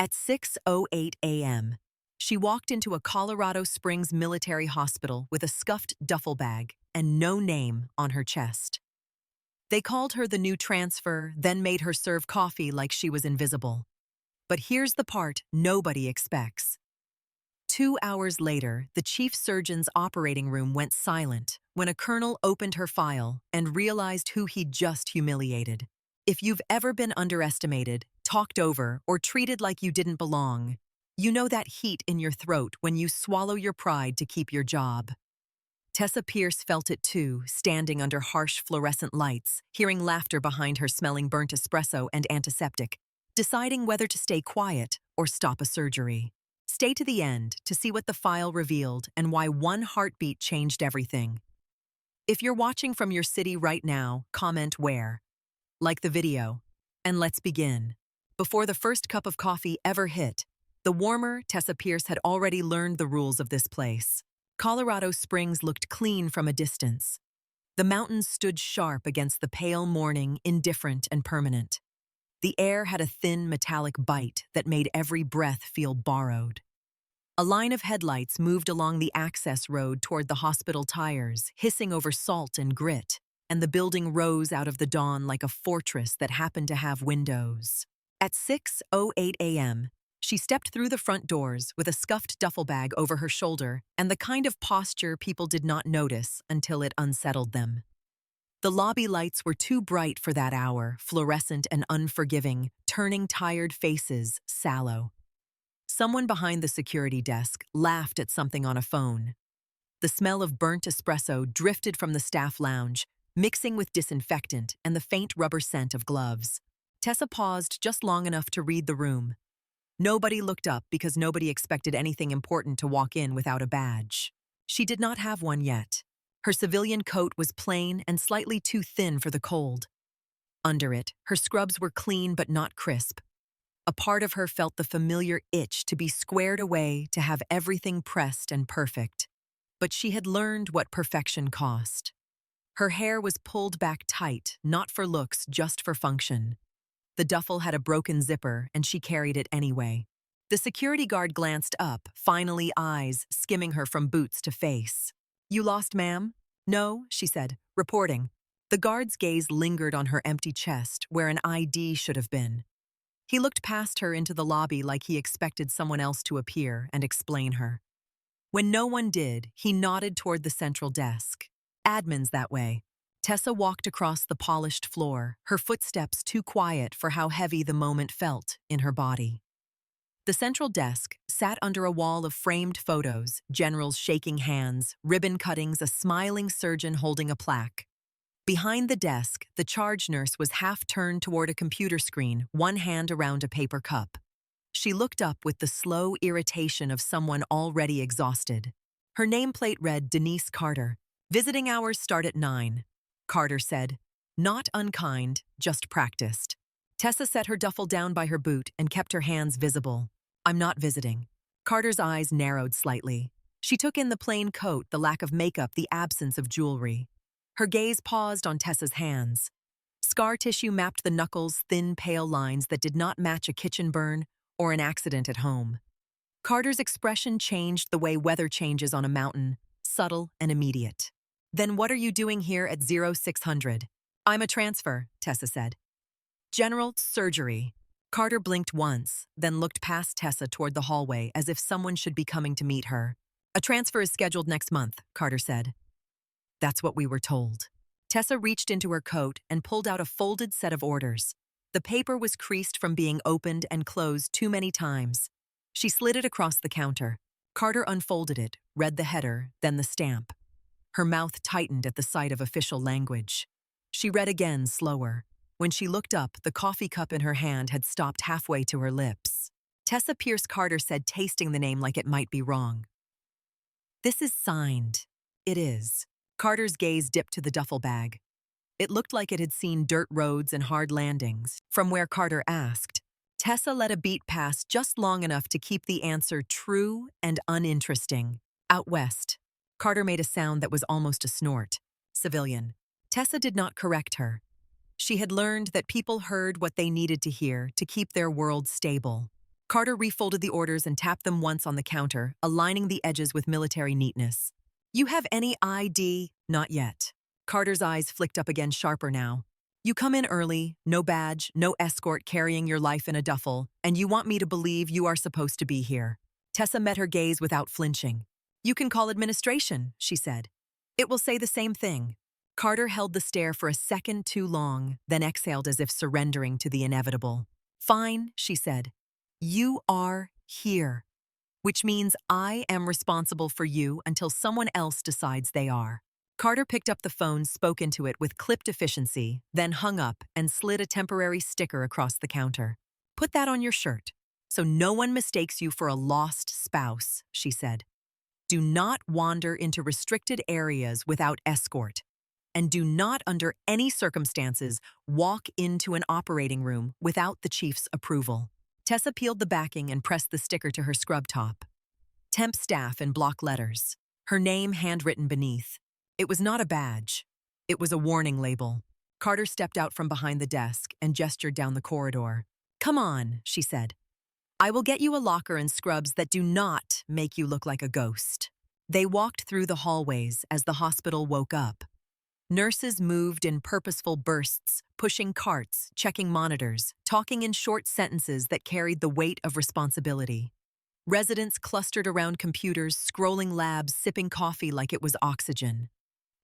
At 6:08 a.m., she walked into a Colorado Springs military hospital with a scuffed duffel bag and no name on her chest. They called her the new transfer, then made her serve coffee like she was invisible. But here's the part nobody expects. 2 hours later, the chief surgeon's operating room went silent when a colonel opened her file and realized who he'd just humiliated. If you've ever been underestimated, talked over, or treated like you didn't belong, you know that heat in your throat when you swallow your pride to keep your job. Tessa Pierce felt it too, standing under harsh fluorescent lights, hearing laughter behind her, smelling burnt espresso and antiseptic, deciding whether to stay quiet or stop a surgery. Stay to the end to see what the file revealed and why one heartbeat changed everything. If you're watching from your city right now, comment where. Like the video. And let's begin. Before the first cup of coffee ever hit, the warmer Tessa Pierce had already learned the rules of this place. Colorado Springs looked clean from a distance. The mountains stood sharp against the pale morning, indifferent and permanent. The air had a thin metallic bite that made every breath feel borrowed. A line of headlights moved along the access road toward the hospital tires, hissing over salt and grit, and the building rose out of the dawn like a fortress that happened to have windows. At 6:08 a.m., she stepped through the front doors with a scuffed duffel bag over her shoulder and the kind of posture people did not notice until it unsettled them. The lobby lights were too bright for that hour, fluorescent and unforgiving, turning tired faces sallow. Someone behind the security desk laughed at something on a phone. The smell of burnt espresso drifted from the staff lounge, mixing with disinfectant and the faint rubber scent of gloves. Tessa paused just long enough to read the room. Nobody looked up because nobody expected anything important to walk in without a badge. She did not have one yet. Her civilian coat was plain and slightly too thin for the cold. Under it, her scrubs were clean but not crisp. A part of her felt the familiar itch to be squared away, to have everything pressed and perfect. But she had learned what perfection cost. Her hair was pulled back tight, not for looks, just for function. The duffel had a broken zipper, and she carried it anyway. The security guard glanced up, finally eyes skimming her from boots to face. "You lost, ma'am?" "No," she said, "reporting." The guard's gaze lingered on her empty chest, where an ID should have been. He looked past her into the lobby like he expected someone else to appear and explain her. When no one did, he nodded toward the central desk. "Admin's that way." Tessa walked across the polished floor, her footsteps too quiet for how heavy the moment felt in her body. The central desk sat under a wall of framed photos, generals shaking hands, ribbon cuttings, a smiling surgeon holding a plaque. Behind the desk, the charge nurse was half turned toward a computer screen, one hand around a paper cup. She looked up with the slow irritation of someone already exhausted. Her nameplate read Denise Carter. "Visiting hours start at 9. Carter said, not unkind, just practiced. Tessa set her duffel down by her boot and kept her hands visible. "I'm not visiting." Carter's eyes narrowed slightly. She took in the plain coat, the lack of makeup, the absence of jewelry. Her gaze paused on Tessa's hands. Scar tissue mapped the knuckles, thin, pale lines that did not match a kitchen burn or an accident at home. Carter's expression changed the way weather changes on a mountain, subtle and immediate. "Then what are you doing here at 0600? "I'm a transfer," Tessa said. "General surgery." Carter blinked once, then looked past Tessa toward the hallway as if someone should be coming to meet her. "A transfer is scheduled next month," Carter said. "That's what we were told." Tessa reached into her coat and pulled out a folded set of orders. The paper was creased from being opened and closed too many times. She slid it across the counter. Carter unfolded it, read the header, then the stamp. Her mouth tightened at the sight of official language. She read again, slower. When she looked up, the coffee cup in her hand had stopped halfway to her lips. Tessa Pierce Carter said, tasting the name like it might be wrong. "This is signed." "It is." Carter's gaze dipped to the duffel bag. It looked like it had seen dirt roads and hard landings. From where Carter asked, Tessa let a beat pass just long enough to keep the answer true and uninteresting. "Out west." Carter made a sound that was almost a snort. "Civilian." Tessa did not correct her. She had learned that people heard what they needed to hear to keep their world stable. Carter refolded the orders and tapped them once on the counter, aligning the edges with military neatness. You have any ID? Not yet. Carter's eyes flicked up again sharper now. You come in early, no badge, no escort carrying your life in a duffel, and you want me to believe you are supposed to be here. Tessa met her gaze without flinching. You can call administration, she said. It will say the same thing. Carter held the stare for a second too long, then exhaled as if surrendering to the inevitable. Fine, she said. You are here, which means I am responsible for you until someone else decides they are. Carter picked up the phone, spoke into it with clipped efficiency, then hung up and slid a temporary sticker across the counter. Put that on your shirt, so no one mistakes you for a lost spouse, she said. Do not wander into restricted areas without escort, and do not under any circumstances walk into an operating room without the chief's approval. Tessa peeled the backing and pressed the sticker to her scrub top. Temp staff in block letters, her name handwritten beneath. It was not a badge. It was a warning label. Carter stepped out from behind the desk and gestured down the corridor. Come on, she said. I will get you a locker and scrubs that do not make you look like a ghost. They walked through the hallways as the hospital woke up. Nurses moved in purposeful bursts, pushing carts, checking monitors, talking in short sentences that carried the weight of responsibility. Residents clustered around computers, scrolling labs, sipping coffee like it was oxygen.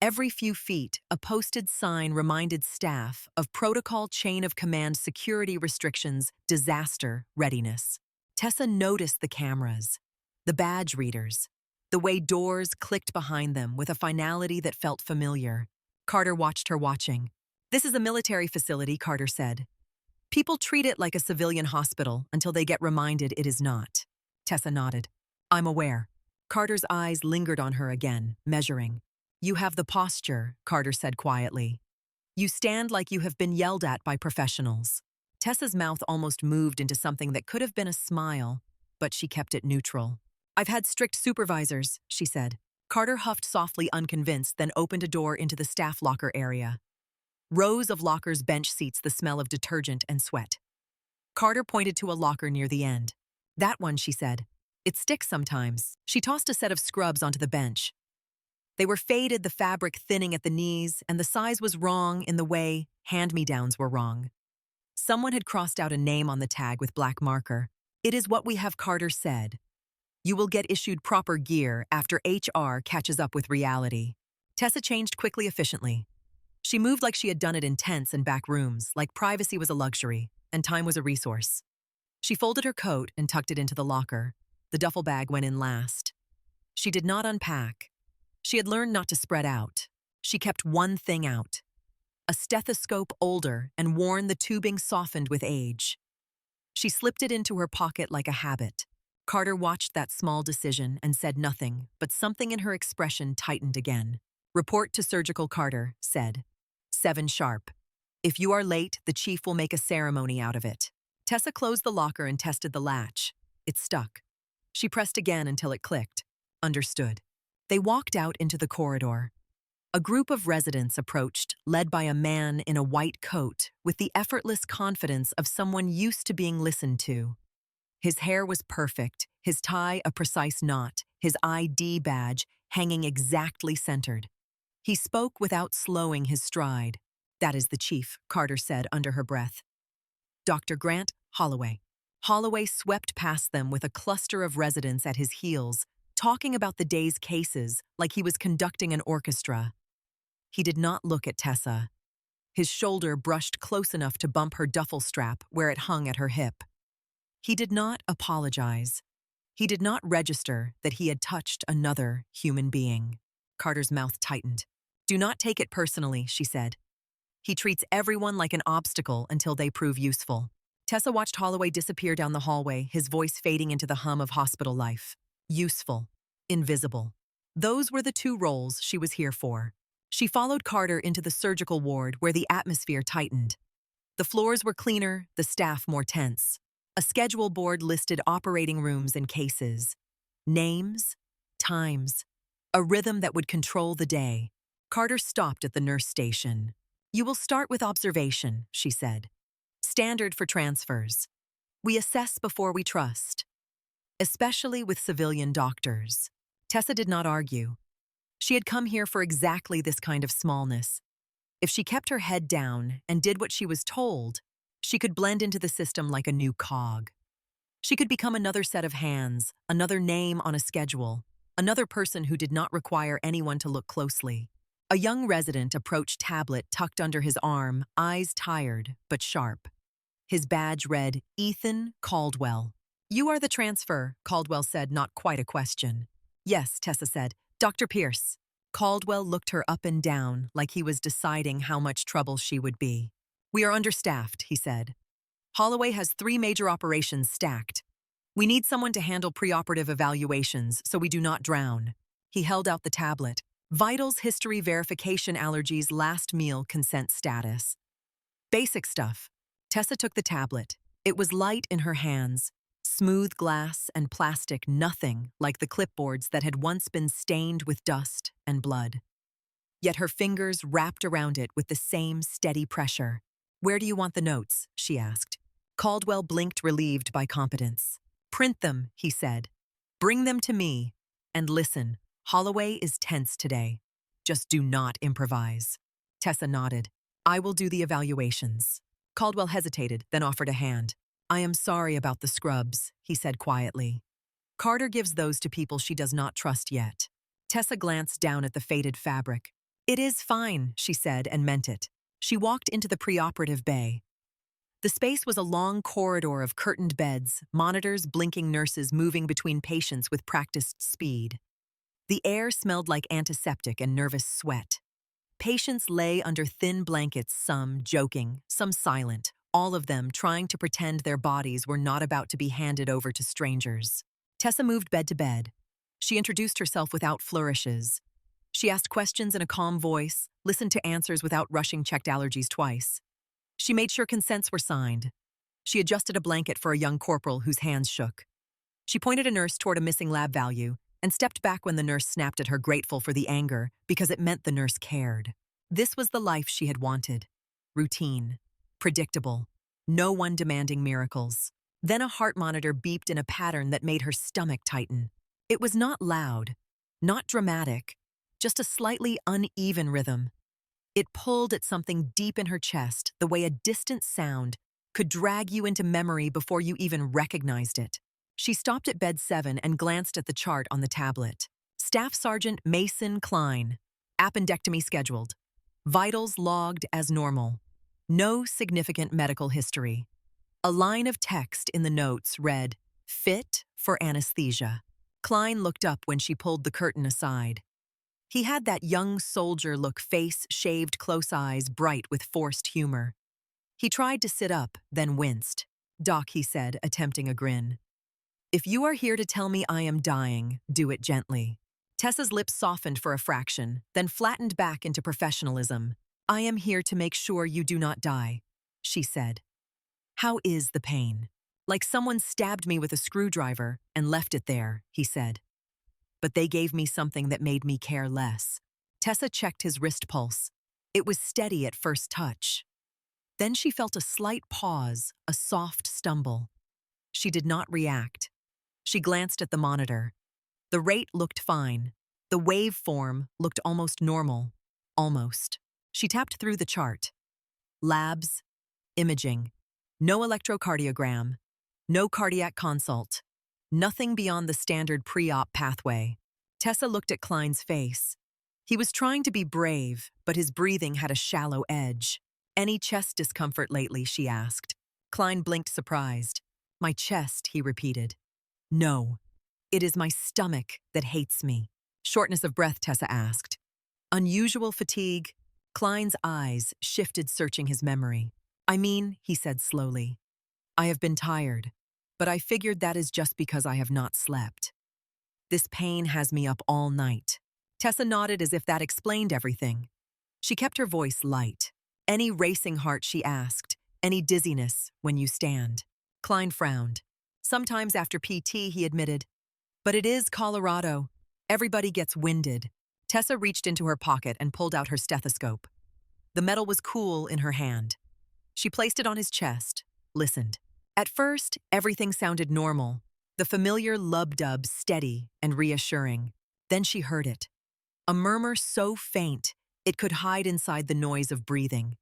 Every few feet, a posted sign reminded staff of protocol chain of command security restrictions, disaster readiness. Tessa noticed the cameras, the badge readers, the way doors clicked behind them with a finality that felt familiar. Carter watched her watching. This is a military facility, Carter said. People treat it like a civilian hospital until they get reminded it is not. Tessa nodded. I'm aware. Carter's eyes lingered on her again, measuring. You have the posture, Carter said quietly. You stand like you have been yelled at by professionals. Tessa's mouth almost moved into something that could have been a smile, but she kept it neutral. I've had strict supervisors, she said. Carter huffed softly, unconvinced, then opened a door into the staff locker area. Rows of lockers, bench seats, the smell of detergent and sweat. Carter pointed to a locker near the end. That one, she said. It sticks sometimes. She tossed a set of scrubs onto the bench. They were faded, the fabric thinning at the knees, and the size was wrong in the way hand-me-downs were wrong. Someone had crossed out a name on the tag with black marker. It is what we have, Carter said. You will get issued proper gear after HR catches up with reality. Tessa changed quickly, efficiently. She moved like she had done it in tents and back rooms, like privacy was a luxury and time was a resource. She folded her coat and tucked it into the locker. The duffel bag went in last. She did not unpack. She had learned not to spread out. She kept one thing out. A stethoscope, older and worn, the tubing softened with age. She slipped it into her pocket like a habit. Carter watched that small decision and said nothing, but something in her expression tightened again. Report to surgical, Carter said. 7 sharp. If you are late, the chief will make a ceremony out of it. Tessa closed the locker and tested the latch. It stuck. She pressed again until it clicked. Understood. They walked out into the corridor. A group of residents approached, led by a man in a white coat, with the effortless confidence of someone used to being listened to. His hair was perfect, his tie a precise knot, his ID badge hanging exactly centered. He spoke without slowing his stride. That is the chief, Carter said under her breath. Dr. Grant Holloway. Holloway swept past them with a cluster of residents at his heels, talking about the day's cases like he was conducting an orchestra. He did not look at Tessa. His shoulder brushed close enough to bump her duffel strap where it hung at her hip. He did not apologize. He did not register that he had touched another human being. Carter's mouth tightened. Do not take it personally, she said. He treats everyone like an obstacle until they prove useful. Tessa watched Holloway disappear down the hallway, his voice fading into the hum of hospital life. Useful. Invisible. Those were the 2 roles she was here for. She followed Carter into the surgical ward where the atmosphere tightened. The floors were cleaner, the staff more tense. A schedule board listed operating rooms and cases. Names, times, a rhythm that would control the day. Carter stopped at the nurse station. You will start with observation, she said. Standard for transfers. We assess before we trust, especially with civilian doctors. Tessa did not argue. She had come here for exactly this kind of smallness. If she kept her head down and did what she was told, she could blend into the system like a new cog. She could become another set of hands, another name on a schedule, another person who did not require anyone to look closely. A young resident approached tablet tucked under his arm, eyes tired but sharp. His badge read, Ethan Caldwell. You are the transfer, Caldwell said, not quite a question. Yes, Tessa said. Dr. Pierce. Caldwell looked her up and down like he was deciding how much trouble she would be. We are understaffed, he said. Holloway has 3 major operations stacked. We need someone to handle preoperative evaluations so we do not drown. He held out the tablet. Vitals history verification allergies last meal consent status. Basic stuff. Tessa took the tablet. It was light in her hands. Smooth glass and plastic, nothing like the clipboards that had once been stained with dust and blood. Yet her fingers wrapped around it with the same steady pressure. Where do you want the notes? She asked. Caldwell blinked, relieved by competence. Print them, he said. Bring them to me. And listen, Holloway is tense today. Just do not improvise. Tessa nodded. I will do the evaluations. Caldwell hesitated, then offered a hand. I am sorry about the scrubs, he said quietly. Carter gives those to people she does not trust yet. Tessa glanced down at the faded fabric. It is fine, she said, and meant it. She walked into the preoperative bay. The space was a long corridor of curtained beds, monitors, blinking nurses moving between patients with practiced speed. The air smelled like antiseptic and nervous sweat. Patients lay under thin blankets, some joking, some silent, all of them trying to pretend their bodies were not about to be handed over to strangers. Tessa moved bed to bed. She introduced herself without flourishes. She asked questions in a calm voice, listened to answers without rushing, checked allergies twice. She made sure consents were signed. She adjusted a blanket for a young corporal whose hands shook. She pointed a nurse toward a missing lab value and stepped back when the nurse snapped at her, grateful for the anger because it meant the nurse cared. This was the life she had wanted. Routine. Predictable. No one demanding miracles. Then a heart monitor beeped in a pattern that made her stomach tighten. It was not loud, not dramatic, just a slightly uneven rhythm. It pulled at something deep in her chest, the way a distant sound could drag you into memory before you even recognized it. She stopped at bed 7 and glanced at the chart on the tablet. Staff Sergeant Mason Klein. Appendectomy scheduled. Vitals logged as normal. No significant medical history. A line of text in the notes read, Fit for anesthesia. Klein looked up when she pulled the curtain aside. He had that young soldier look, face shaved, close eyes bright with forced humor. He tried to sit up, then winced. Doc, he said, attempting a grin. If you are here to tell me I am dying, do it gently. Tessa's lips softened for a fraction, then flattened back into professionalism. I am here to make sure you do not die, she said. How is the pain? Like someone stabbed me with a screwdriver and left it there, he said. But they gave me something that made me care less. Tessa checked his wrist pulse. It was steady at first touch. Then she felt a slight pause, a soft stumble. She did not react. She glanced at the monitor. The rate looked fine. The waveform looked almost normal. Almost. She tapped through the chart. Labs, imaging, no electrocardiogram, no cardiac consult, nothing beyond the standard pre-op pathway. Tessa looked at Klein's face. He was trying to be brave, but his breathing had a shallow edge. Any chest discomfort lately, she asked. Klein blinked, surprised. My chest, he repeated. No, it is my stomach that hates me. Shortness of breath, Tessa asked. Unusual fatigue. Klein's eyes shifted, searching his memory. I mean, he said slowly, I have been tired, but I figured that is just because I have not slept. This pain has me up all night. Tessa nodded as if that explained everything. She kept her voice light. Any racing heart, she asked. Any dizziness when you stand? Klein frowned. Sometimes after PT, he admitted. But it is Colorado. Everybody gets winded. Tessa reached into her pocket and pulled out her stethoscope. The metal was cool in her hand. She placed it on his chest, listened. At first, everything sounded normal, the familiar lub-dub steady and reassuring. Then she heard it. A murmur so faint, it could hide inside the noise of breathing.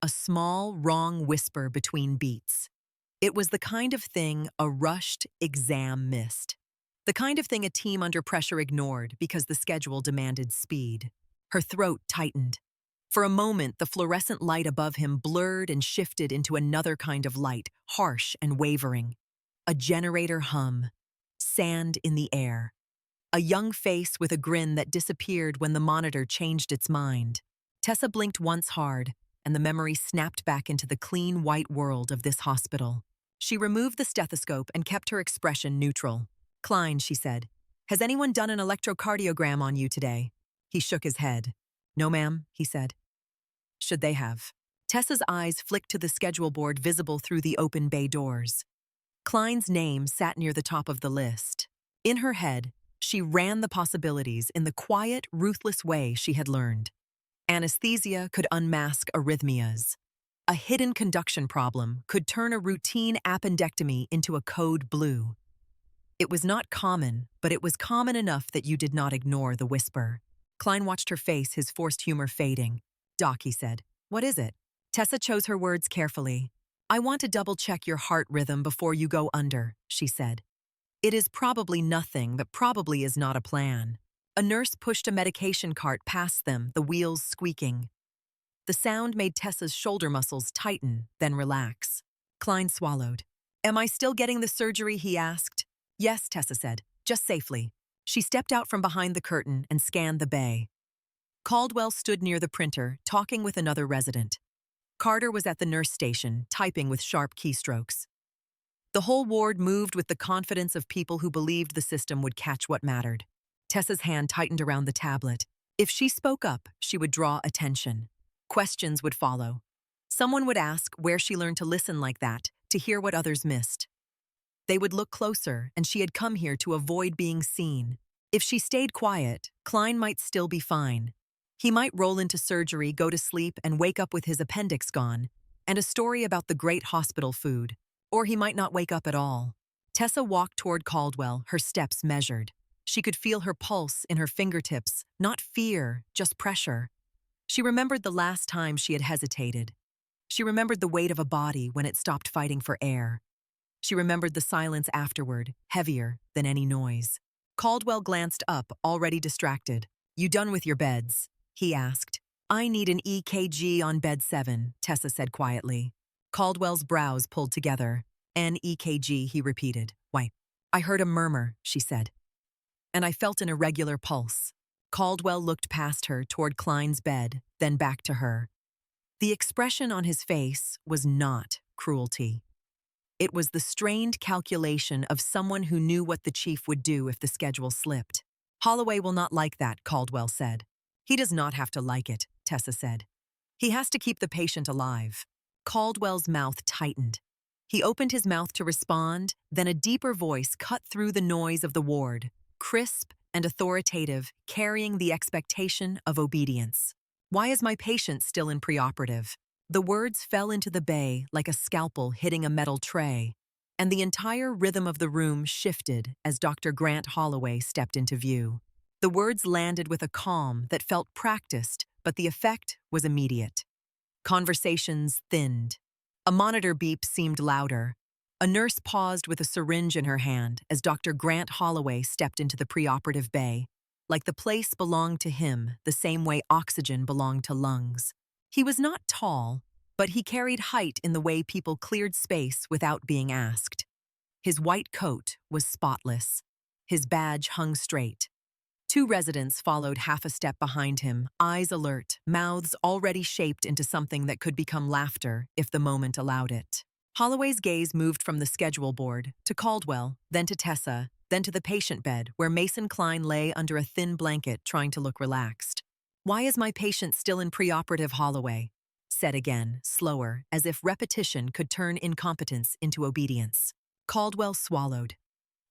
A small, wrong whisper between beats. It was the kind of thing a rushed exam missed. The kind of thing a team under pressure ignored because the schedule demanded speed. Her throat tightened. For a moment, the fluorescent light above him blurred and shifted into another kind of light, harsh and wavering. A generator hum. Sand in the air. A young face with a grin that disappeared when the monitor changed its mind. Tessa blinked once hard, and the memory snapped back into the clean white world of this hospital. She removed the stethoscope and kept her expression neutral. "Klein," she said, "has anyone done an electrocardiogram on you today?" He shook his head. "No, ma'am," he said. "Should they have?" Tessa's eyes flicked to the schedule board visible through the open bay doors. Klein's name sat near the top of the list. In her head, she ran the possibilities in the quiet, ruthless way she had learned. Anesthesia could unmask arrhythmias. A hidden conduction problem could turn a routine appendectomy into a code blue. It was not common, but it was common enough that you did not ignore the whisper. Klein watched her face, his forced humor fading. "Doc," he said, "what is it?" Tessa chose her words carefully. "I want to double-check your heart rhythm before you go under," she said. "It is probably nothing, but probably is not a plan." A nurse pushed a medication cart past them, the wheels squeaking. The sound made Tessa's shoulder muscles tighten, then relax. Klein swallowed. "Am I still getting the surgery?" he asked. "Yes," Tessa said, "just safely." She stepped out from behind the curtain and scanned the bay. Caldwell stood near the printer, talking with another resident. Carter was at the nurse station, typing with sharp keystrokes. The whole ward moved with the confidence of people who believed the system would catch what mattered. Tessa's hand tightened around the tablet. If she spoke up, she would draw attention. Questions would follow. Someone would ask where she learned to listen like that, to hear what others missed. They would look closer, and she had come here to avoid being seen. If she stayed quiet, Klein might still be fine. He might roll into surgery, go to sleep, and wake up with his appendix gone, and a story about the great hospital food. Or he might not wake up at all. Tessa walked toward Caldwell, her steps measured. She could feel her pulse in her fingertips, not fear, just pressure. She remembered the last time she had hesitated. She remembered the weight of a body when it stopped fighting for air. She remembered the silence afterward, heavier than any noise. Caldwell glanced up, already distracted. "You done with your beds?" he asked. "I need an EKG on bed 7, Tessa said quietly. Caldwell's brows pulled together. "An EKG, he repeated. "Why?" "I heard a murmur," she said. "And I felt an irregular pulse." Caldwell looked past her toward Klein's bed, then back to her. The expression on his face was not cruelty. It was the strained calculation of someone who knew what the chief would do if the schedule slipped. "Holloway will not like that," Caldwell said. "He does not have to like it," Tessa said. "He has to keep the patient alive." Caldwell's mouth tightened. He opened his mouth to respond, then a deeper voice cut through the noise of the ward, crisp and authoritative, carrying the expectation of obedience. "Why is my patient still in preoperative?" The words fell into the bay like a scalpel hitting a metal tray, and the entire rhythm of the room shifted as Dr. Grant Holloway stepped into view. The words landed with a calm that felt practiced, but the effect was immediate. Conversations thinned. A monitor beep seemed louder. A nurse paused with a syringe in her hand as Dr. Grant Holloway stepped into the preoperative bay, like the place belonged to him the same way oxygen belonged to lungs. He was not tall, but he carried height in the way people cleared space without being asked. His white coat was spotless. His badge hung straight. Two residents followed half a step behind him, eyes alert, mouths already shaped into something that could become laughter if the moment allowed it. Holloway's gaze moved from the schedule board to Caldwell, then to Tessa, then to the patient bed where Mason Klein lay under a thin blanket trying to look relaxed. "Why is my patient still in preoperative?" Holloway said again, slower, as if repetition could turn incompetence into obedience. Caldwell swallowed.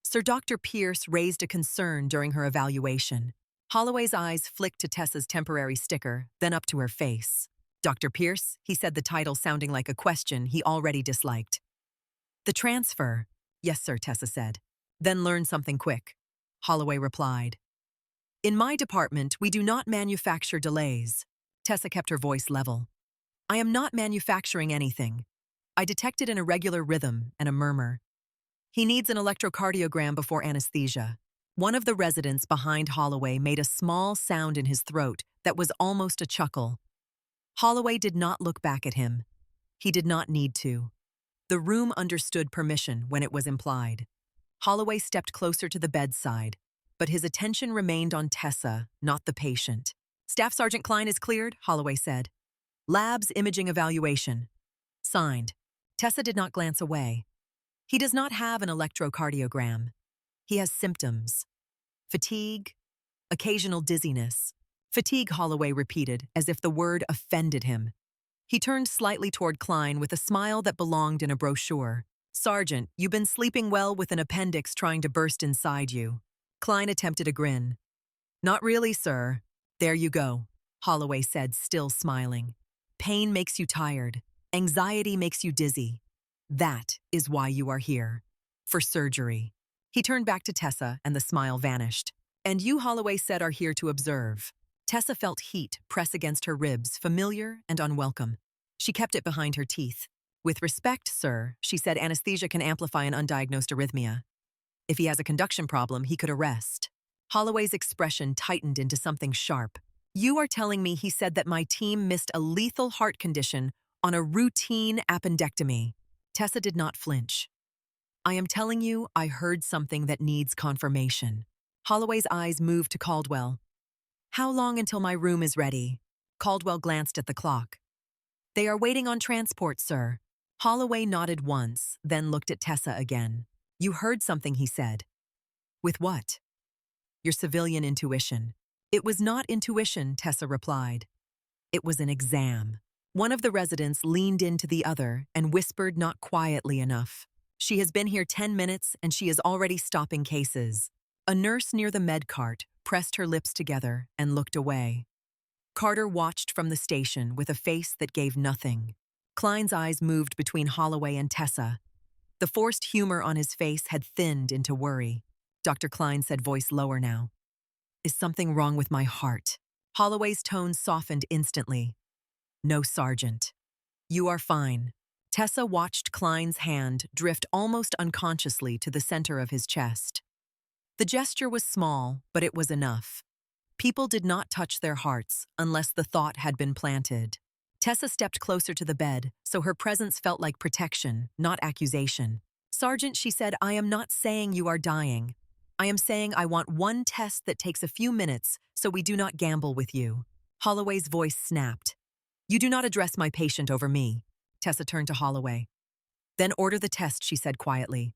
Sir Dr. Pierce raised a concern during her evaluation. Holloway's eyes flicked to Tessa's temporary sticker, then up to her face. "Dr. Pierce," he said, the title sounding like a question he already disliked. The transfer. Yes, sir, Tessa said. Then learn something quick. Holloway replied. In my department, we do not manufacture delays. Tessa kept her voice level. I am not manufacturing anything. I detected an irregular rhythm and a murmur. He needs an electrocardiogram before anesthesia. One of the residents behind Holloway made a small sound in his throat that was almost a chuckle. Holloway did not look back at him. He did not need to. The room understood permission when it was implied. Holloway stepped closer to the bedside, but his attention remained on Tessa, not the patient. Staff Sergeant Klein is cleared, Holloway said. Labs imaging evaluation. Signed. Tessa did not glance away. He does not have an electrocardiogram. He has symptoms. Fatigue, occasional dizziness. Fatigue, Holloway repeated, as if the word offended him. He turned slightly toward Klein with a smile that belonged in a brochure. Sergeant, you've been sleeping well with an appendix trying to burst inside you. Klein attempted a grin. Not really, sir. There you go, Holloway said, still smiling. Pain makes you tired. Anxiety makes you dizzy. That is why you are here. For surgery. He turned back to Tessa, and the smile vanished. And you, Holloway said, are here to observe. Tessa felt heat press against her ribs, familiar and unwelcome. She kept it behind her teeth. With respect, sir, she said, anesthesia can amplify an undiagnosed arrhythmia. If he has a conduction problem, he could arrest. Holloway's expression tightened into something sharp. You are telling me he said that my team missed a lethal heart condition on a routine appendectomy. Tessa did not flinch. I am telling you, I heard something that needs confirmation. Holloway's eyes moved to Caldwell. How long until my room is ready? Caldwell glanced at the clock. They are waiting on transport, sir. Holloway nodded once, then looked at Tessa again. You heard something, he said. With what? Your civilian intuition. It was not intuition, Tessa replied. It was an exam. One of the residents leaned into the other and whispered not quietly enough. She has been here 10 minutes and she is already stopping cases. A nurse near the med cart pressed her lips together and looked away. Carter watched from the station with a face that gave nothing. Klein's eyes moved between Holloway and Tessa. The forced humor on his face had thinned into worry. Dr. Klein said, voice lower now. Is something wrong with my heart? Holloway's tone softened instantly. No, Sergeant. You are fine. Tessa watched Klein's hand drift almost unconsciously to the center of his chest. The gesture was small, but it was enough. People did not touch their hearts unless the thought had been planted. Tessa stepped closer to the bed, so her presence felt like protection, not accusation. Sergeant, she said, I am not saying you are dying. I am saying I want one test that takes a few minutes so we do not gamble with you. Holloway's voice snapped. You do not address my patient over me. Tessa turned to Holloway. Then order the test, she said quietly.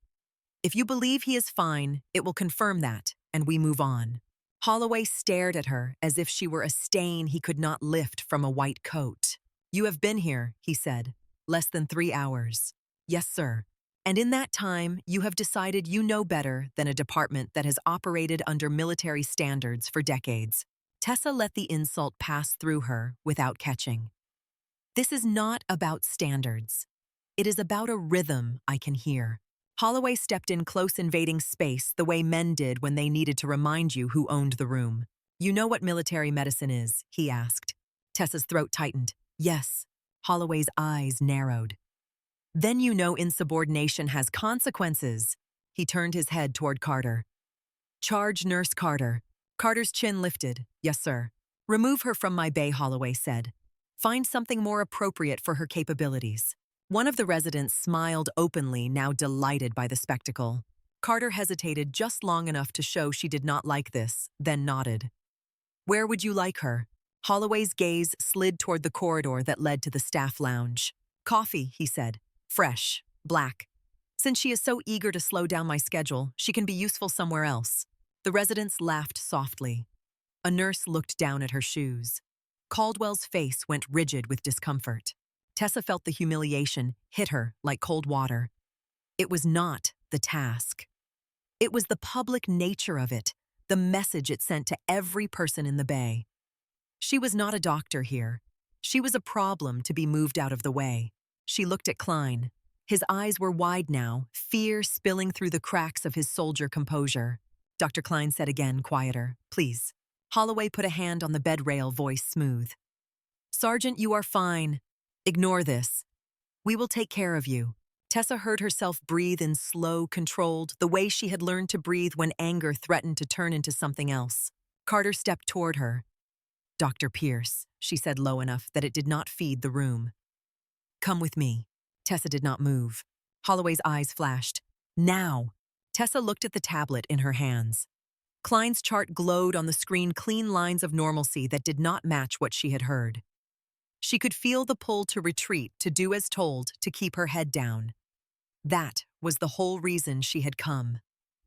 If you believe he is fine, it will confirm that, and we move on. Holloway stared at her as if she were a stain he could not lift from a white coat. You have been here, he said, less than 3 hours. Yes, sir. And in that time, you have decided you know better than a department that has operated under military standards for decades. Tessa let the insult pass through her without catching. This is not about standards. It is about a rhythm I can hear. Holloway stepped in close, invading space the way men did when they needed to remind you who owned the room. You know what military medicine is, he asked. Tessa's throat tightened. Yes. Holloway's eyes narrowed. Then you know insubordination has consequences. He turned his head toward Carter. Charge Nurse Carter. Carter's chin lifted. Yes, sir. Remove her from my bay, Holloway said. Find something more appropriate for her capabilities. One of the residents smiled openly, now delighted by the spectacle. Carter hesitated just long enough to show she did not like this, then nodded. Where would you like her? Holloway's gaze slid toward the corridor that led to the staff lounge. Coffee, he said. Fresh, black. Since she is so eager to slow down my schedule, she can be useful somewhere else. The residents laughed softly. A nurse looked down at her shoes. Caldwell's face went rigid with discomfort. Tessa felt the humiliation hit her like cold water. It was not the task. It was the public nature of it, the message it sent to every person in the bay. She was not a doctor here. She was a problem to be moved out of the way. She looked at Klein. His eyes were wide now, fear spilling through the cracks of his soldier composure. Dr. Klein said again, quieter, "Please." Holloway put a hand on the bed rail, voice smooth. "Sergeant, you are fine. Ignore this. We will take care of you." Tessa heard herself breathe in slow, controlled, the way she had learned to breathe when anger threatened to turn into something else. Carter stepped toward her. "Dr. Pierce," she said low enough that it did not feed the room. "Come with me." Tessa did not move. Holloway's eyes flashed. "Now!" Tessa looked at the tablet in her hands. Klein's chart glowed on the screen, clean lines of normalcy that did not match what she had heard. She could feel the pull to retreat, to do as told, to keep her head down. That was the whole reason she had come.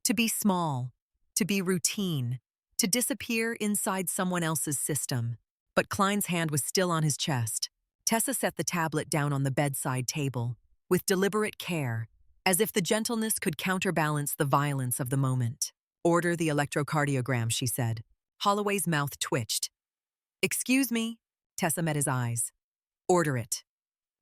To be small, to be routine, to disappear inside someone else's system. But Klein's hand was still on his chest. Tessa set the tablet down on the bedside table, with deliberate care, as if the gentleness could counterbalance the violence of the moment. "Order the electrocardiogram," she said. Holloway's mouth twitched. "Excuse me?" Tessa met his eyes. "Order it.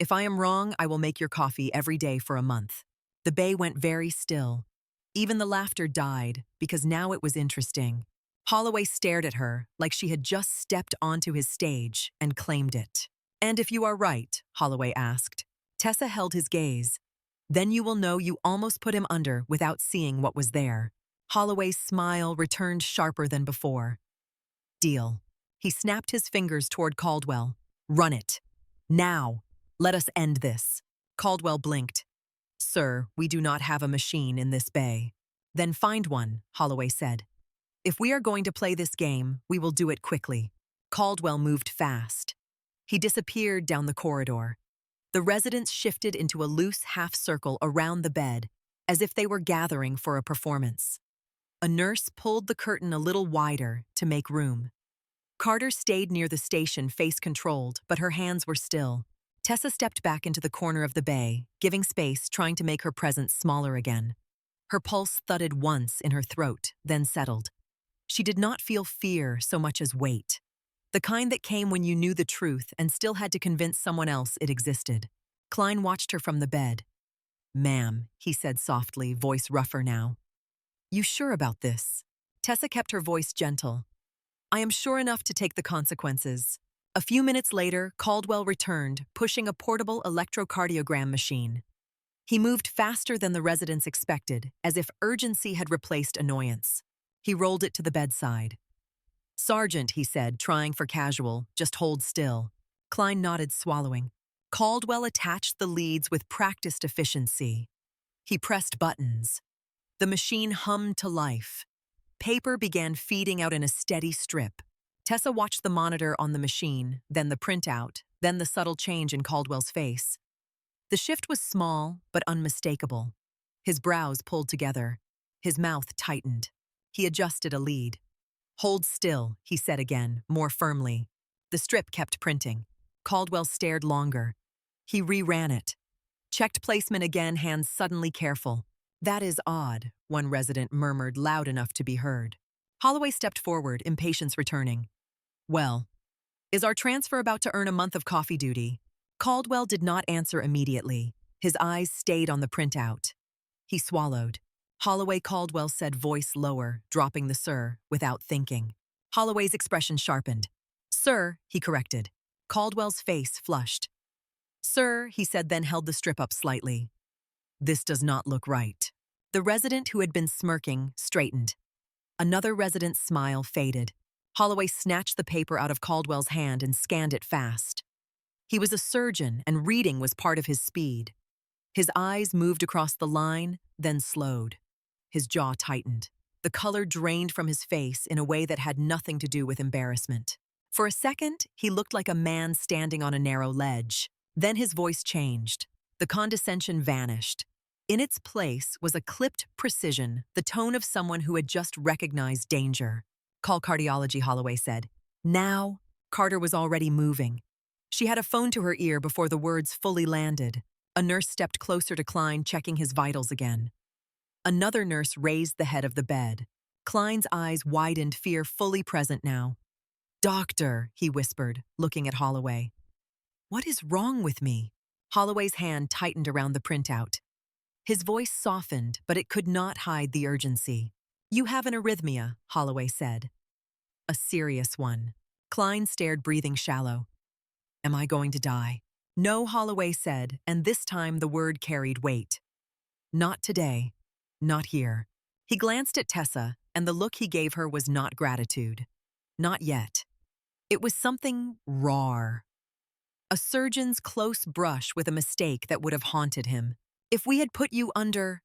If I am wrong, I will make your coffee every day for a month." The bay went very still. Even the laughter died, because now it was interesting. Holloway stared at her like she had just stepped onto his stage and claimed it. "And if you are right?" Holloway asked. Tessa held his gaze. "Then you will know you almost put him under without seeing what was there." Holloway's smile returned sharper than before. "Deal." He snapped his fingers toward Caldwell. "Run it. Now. Let us end this." Caldwell blinked. "Sir, we do not have a machine in this bay." "Then find one," Holloway said. "If we are going to play this game, we will do it quickly." Caldwell moved fast. He disappeared down the corridor. The residents shifted into a loose half-circle around the bed, as if they were gathering for a performance. A nurse pulled the curtain a little wider to make room. Carter stayed near the station, face controlled, but her hands were still. Tessa stepped back into the corner of the bay, giving space, trying to make her presence smaller again. Her pulse thudded once in her throat, then settled. She did not feel fear so much as weight. The kind that came when you knew the truth and still had to convince someone else it existed. Klein watched her from the bed. "Ma'am," he said softly, voice rougher now. "You sure about this?" Tessa kept her voice gentle. "I am sure enough to take the consequences." A few minutes later, Caldwell returned, pushing a portable electrocardiogram machine. He moved faster than the residents expected, as if urgency had replaced annoyance. He rolled it to the bedside. "Sergeant," he said, trying for casual, "just hold still." Klein nodded, swallowing. Caldwell attached the leads with practiced efficiency. He pressed buttons. The machine hummed to life. Paper began feeding out in a steady strip. Tessa watched the monitor on the machine, then the printout, then the subtle change in Caldwell's face. The shift was small, but unmistakable. His brows pulled together. His mouth tightened. He adjusted a lead. "Hold still," he said again, more firmly. The strip kept printing. Caldwell stared longer. He reran it. Checked placement again, hands suddenly careful. "That is odd," one resident murmured loud enough to be heard. Holloway stepped forward, impatience returning. "Well, is our transfer about to earn a month of coffee duty?" Caldwell did not answer immediately. His eyes stayed on the printout. He swallowed. "Holloway," Caldwell said, voice lower, dropping the "sir" without thinking. Holloway's expression sharpened. "Sir," he corrected. Caldwell's face flushed. "Sir," he said, then held the strip up slightly. "This does not look right." The resident who had been smirking straightened. Another resident's smile faded. Holloway snatched the paper out of Caldwell's hand and scanned it fast. He was a surgeon, and reading was part of his speed. His eyes moved across the line, then slowed. His jaw tightened. The color drained from his face in a way that had nothing to do with embarrassment. For a second, he looked like a man standing on a narrow ledge. Then his voice changed. The condescension vanished. In its place was a clipped precision, the tone of someone who had just recognized danger. "Call cardiology," Holloway said. "Now?" Carter was already moving. She had a phone to her ear before the words fully landed. A nurse stepped closer to Klein, checking his vitals again. Another nurse raised the head of the bed. Klein's eyes widened, fear fully present now. "Doctor," he whispered, looking at Holloway. "What is wrong with me?" Holloway's hand tightened around the printout. His voice softened, but it could not hide the urgency. "You have an arrhythmia," Holloway said. "A serious one." Klein stared, breathing shallow. "Am I going to die?" "No," Holloway said, and this time the word carried weight. "Not today. Not here." He glanced at Tessa, and the look he gave her was not gratitude. Not yet. It was something raw. A surgeon's close brush with a mistake that would have haunted him. "If we had put you under—"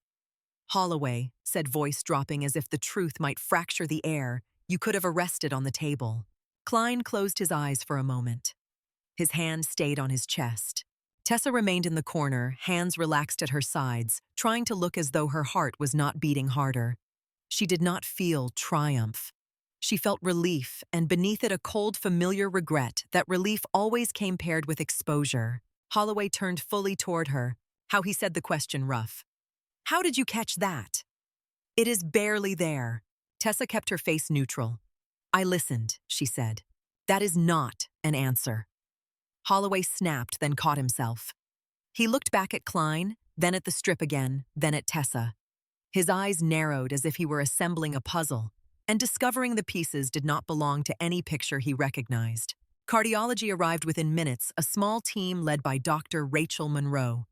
"Holloway," said, voice dropping as if the truth might fracture the air, "you could have arrested on the table." Klein closed his eyes for a moment. His hand stayed on his chest. Tessa remained in the corner, hands relaxed at her sides, trying to look as though her heart was not beating harder. She did not feel triumph. She felt relief, and beneath it a cold, familiar regret. That relief always came paired with exposure. Holloway turned fully toward her. How he said the question rough. "How did you catch that?" "It is barely there." Tessa kept her face neutral. "I listened," she said. "That is not an answer." Holloway snapped, then caught himself. He looked back at Klein, then at the strip again, then at Tessa. His eyes narrowed as if he were assembling a puzzle, and discovering the pieces did not belong to any picture he recognized. Cardiology arrived within minutes, a small team led by Dr. Rachel Monroe.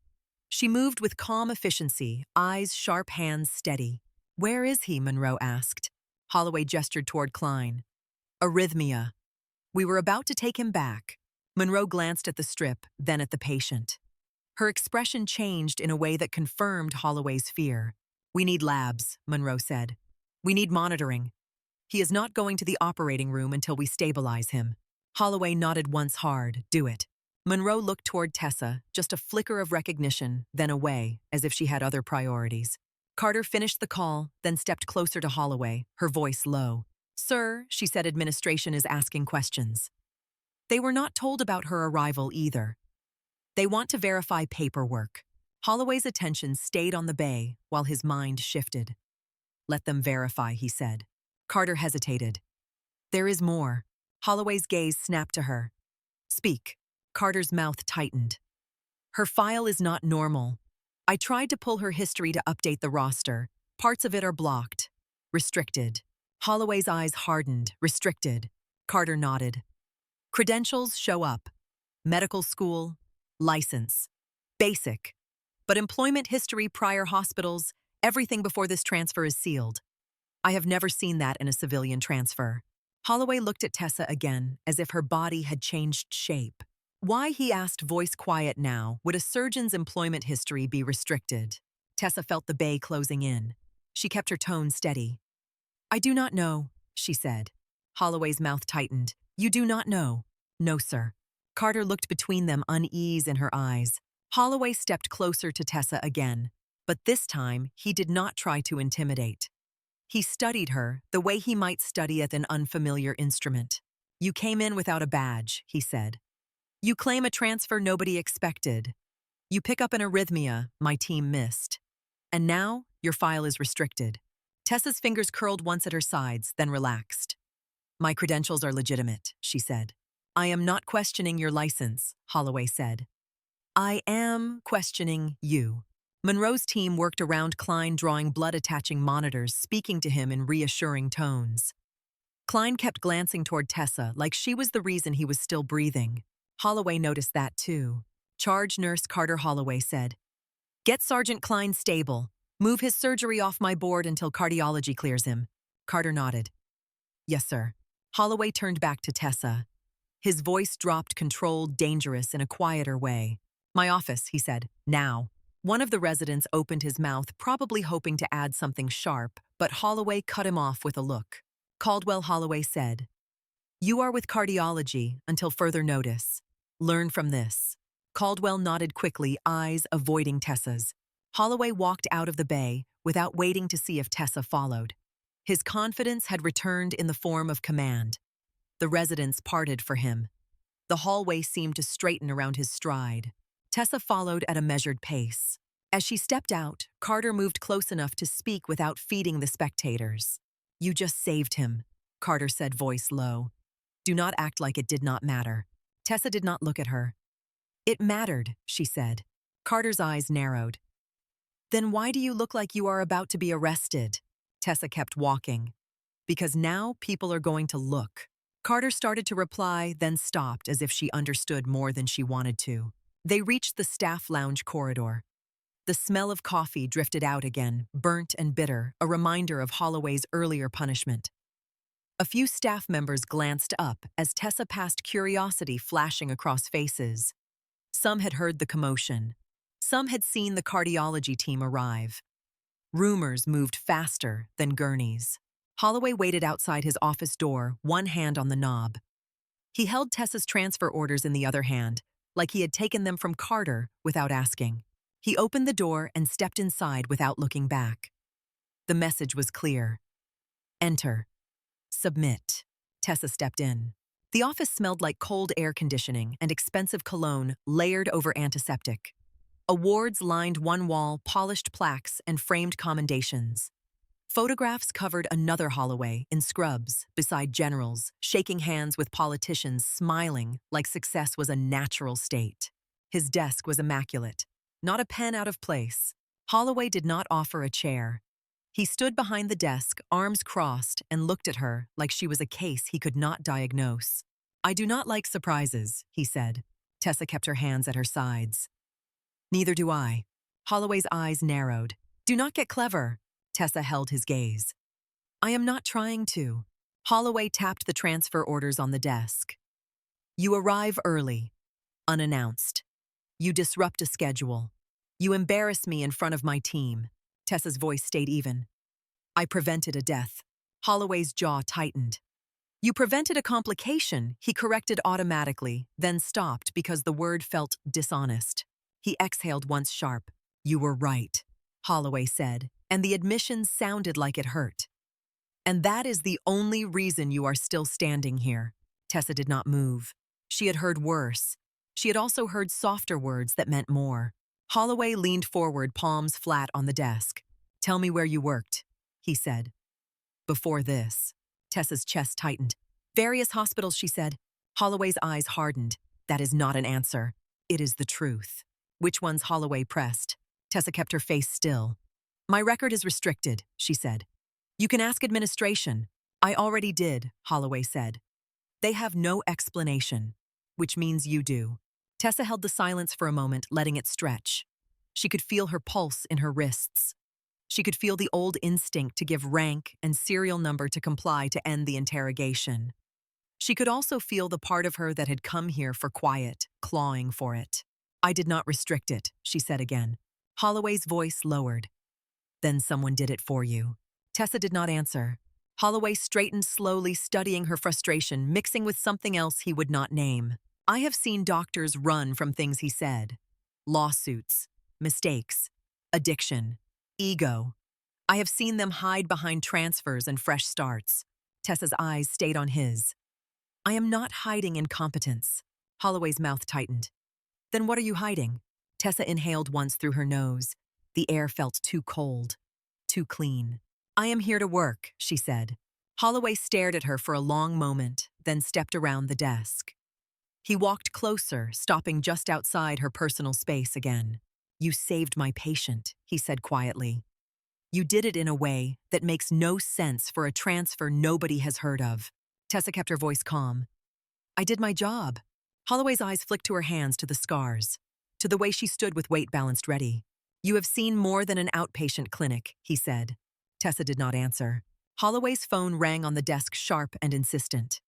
She moved with calm efficiency, eyes sharp, hands steady. "Where is he?" Monroe asked. Holloway gestured toward Klein. "Arrhythmia. We were about to take him back." Monroe glanced at the strip, then at the patient. Her expression changed in a way that confirmed Holloway's fear. "We need labs," Monroe said. "We need monitoring. He is not going to the operating room until we stabilize him." Holloway nodded once hard. "Do it." Monroe looked toward Tessa, just a flicker of recognition, then away, as if she had other priorities. Carter finished the call, then stepped closer to Holloway, her voice low. "Sir," she said, "administration is asking questions." They were not told about her arrival either. "They want to verify paperwork." Holloway's attention stayed on the bay while his mind shifted. "Let them verify," he said. Carter hesitated. "There is more." Holloway's gaze snapped to her. "Speak." Carter's mouth tightened. "Her file is not normal. I tried to pull her history to update the roster. Parts of it are blocked. Restricted." Holloway's eyes hardened. "Restricted." Carter nodded. "Credentials show up. Medical school, license. Basic. But employment history, prior hospitals, everything before this transfer is sealed. I have never seen that in a civilian transfer." Holloway looked at Tessa again, as if her body had changed shape. Why, he asked, voice quiet now, would a surgeon's employment history be restricted? Tessa felt the bay closing in. She kept her tone steady. "I do not know," she said. Holloway's mouth tightened. "You do not know?" "No, sir." Carter looked between them, unease in her eyes. Holloway stepped closer to Tessa again, but this time he did not try to intimidate. He studied her the way he might study at an unfamiliar instrument. "You came in without a badge," he said. "You claim a transfer nobody expected. You pick up an arrhythmia my team missed. And now your file is restricted." Tessa's fingers curled once at her sides, then relaxed. "My credentials are legitimate," she said. "I am not questioning your license," Holloway said. "I am questioning you." Monroe's team worked around Klein, drawing blood-attaching monitors, speaking to him in reassuring tones. Klein kept glancing toward Tessa, like she was the reason he was still breathing. Holloway noticed that too. Charge Nurse Carter Holloway said, "Get Sergeant Klein stable. Move his surgery off my board until cardiology clears him." Carter nodded. "Yes, sir." Holloway turned back to Tessa. His voice dropped, controlled, dangerous, in a quieter way. "My office," he said. "Now." One of the residents opened his mouth, probably hoping to add something sharp, but Holloway cut him off with a look. Caldwell Holloway said, "You are with cardiology until further notice. Learn from this." Caldwell nodded quickly, eyes avoiding Tessa's. Holloway walked out of the bay without waiting to see if Tessa followed. His confidence had returned in the form of command. The residents parted for him. The hallway seemed to straighten around his stride. Tessa followed at a measured pace. As she stepped out, Carter moved close enough to speak without feeding the spectators. "You just saved him," Carter said, voice low. "Do not act like it did not matter." Tessa did not look at her. It mattered, she said. Carter's eyes narrowed. Then why do you look like you are about to be arrested? Tessa kept walking. Because now people are going to look. Carter started to reply, then stopped as if she understood more than she wanted to. They reached the staff lounge corridor. The smell of coffee drifted out again, burnt and bitter, a reminder of Holloway's earlier punishment. A few staff members glanced up as Tessa passed, curiosity flashing across faces. Some had heard the commotion. Some had seen the cardiology team arrive. Rumors moved faster than gurneys. Holloway waited outside his office door, one hand on the knob. He held Tessa's transfer orders in the other hand, like he had taken them from Carter without asking. He opened the door and stepped inside without looking back. The message was clear. Enter. Submit. Tessa stepped in. The office smelled like cold air conditioning and expensive cologne layered over antiseptic. Awards lined one wall, polished plaques, and framed commendations. Photographs covered another Holloway in scrubs, beside generals, shaking hands with politicians, smiling like success was a natural state. His desk was immaculate, not a pen out of place. Holloway did not offer a chair. He stood behind the desk, arms crossed, and looked at her like she was a case he could not diagnose. I do not like surprises, he said. Tessa kept her hands at her sides. Neither do I. Holloway's eyes narrowed. Do not get clever. Tessa held his gaze. I am not trying to. Holloway tapped the transfer orders on the desk. You arrive early, unannounced. You disrupt a schedule. You embarrass me in front of my team. Tessa's voice stayed even. I prevented a death. Holloway's jaw tightened. You prevented a complication, he corrected automatically, then stopped because the word felt dishonest. He exhaled once sharp. You were right, Holloway said, and the admission sounded like it hurt. And that is the only reason you are still standing here. Tessa did not move. She had heard worse. She had also heard softer words that meant more. Holloway leaned forward, palms flat on the desk. Tell me where you worked, he said. Before this. Tessa's chest tightened. Various hospitals, she said. Holloway's eyes hardened. That is not an answer. It is the truth. Which ones? Holloway pressed. Tessa kept her face still. My record is restricted, she said. You can ask administration. I already did, Holloway said. They have no explanation, which means you do. Tessa held the silence for a moment, letting it stretch. She could feel her pulse in her wrists. She could feel the old instinct to give rank and serial number to comply to end the interrogation. She could also feel the part of her that had come here for quiet, clawing for it. I did not restrict it, she said again. Holloway's voice lowered. Then someone did it for you. Tessa did not answer. Holloway straightened slowly, studying her frustration, mixing with something else he would not name. I have seen doctors run from things he said. Lawsuits, mistakes, addiction, ego. I have seen them hide behind transfers and fresh starts. Tessa's eyes stayed on his. I am not hiding incompetence. Holloway's mouth tightened. Then what are you hiding? Tessa inhaled once through her nose. The air felt too cold, too clean. I am here to work, she said. Holloway stared at her for a long moment, then stepped around the desk. He walked closer, stopping just outside her personal space again. You saved my patient, he said quietly. You did it in a way that makes no sense for a transfer nobody has heard of. Tessa kept her voice calm. I did my job. Holloway's eyes flicked to her hands, to the scars, to the way she stood with weight balanced ready. You have seen more than an outpatient clinic, he said. Tessa did not answer. Holloway's phone rang on the desk, sharp and insistent.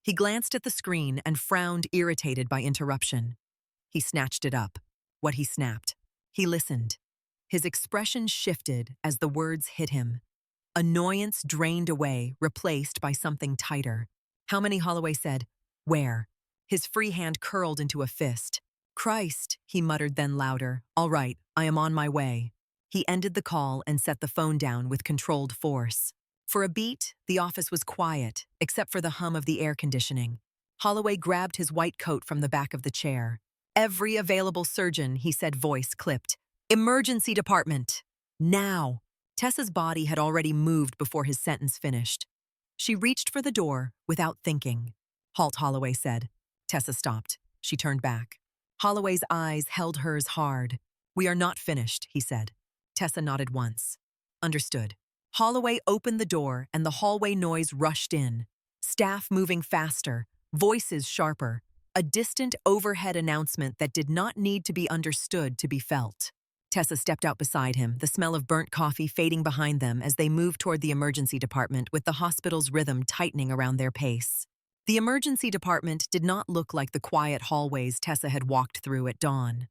He glanced at the screen and frowned, irritated by interruption. He snatched it up. What he snapped. He listened. His expression shifted as the words hit him. Annoyance drained away, replaced by something tighter. How many? Holloway said. Where? His free hand curled into a fist. Christ, he muttered, then louder. All right, I am on my way. He ended the call and set the phone down with controlled force. For a beat, the office was quiet, except for the hum of the air conditioning. Holloway grabbed his white coat from the back of the chair. Every available surgeon, he said, voice clipped. Emergency department. Now. Tessa's body had already moved before his sentence finished. She reached for the door without thinking. Halt, Holloway said. Tessa stopped. She turned back. Holloway's eyes held hers hard. "We are not finished," he said. Tessa nodded once. "Understood." Holloway opened the door and the hallway noise rushed in. Staff moving faster, voices sharper, a distant overhead announcement that did not need to be understood to be felt. Tessa stepped out beside him, the smell of burnt coffee fading behind them as they moved toward the emergency department with the hospital's rhythm tightening around their pace. The emergency department did not look like the quiet hallways Tessa had walked through at dawn.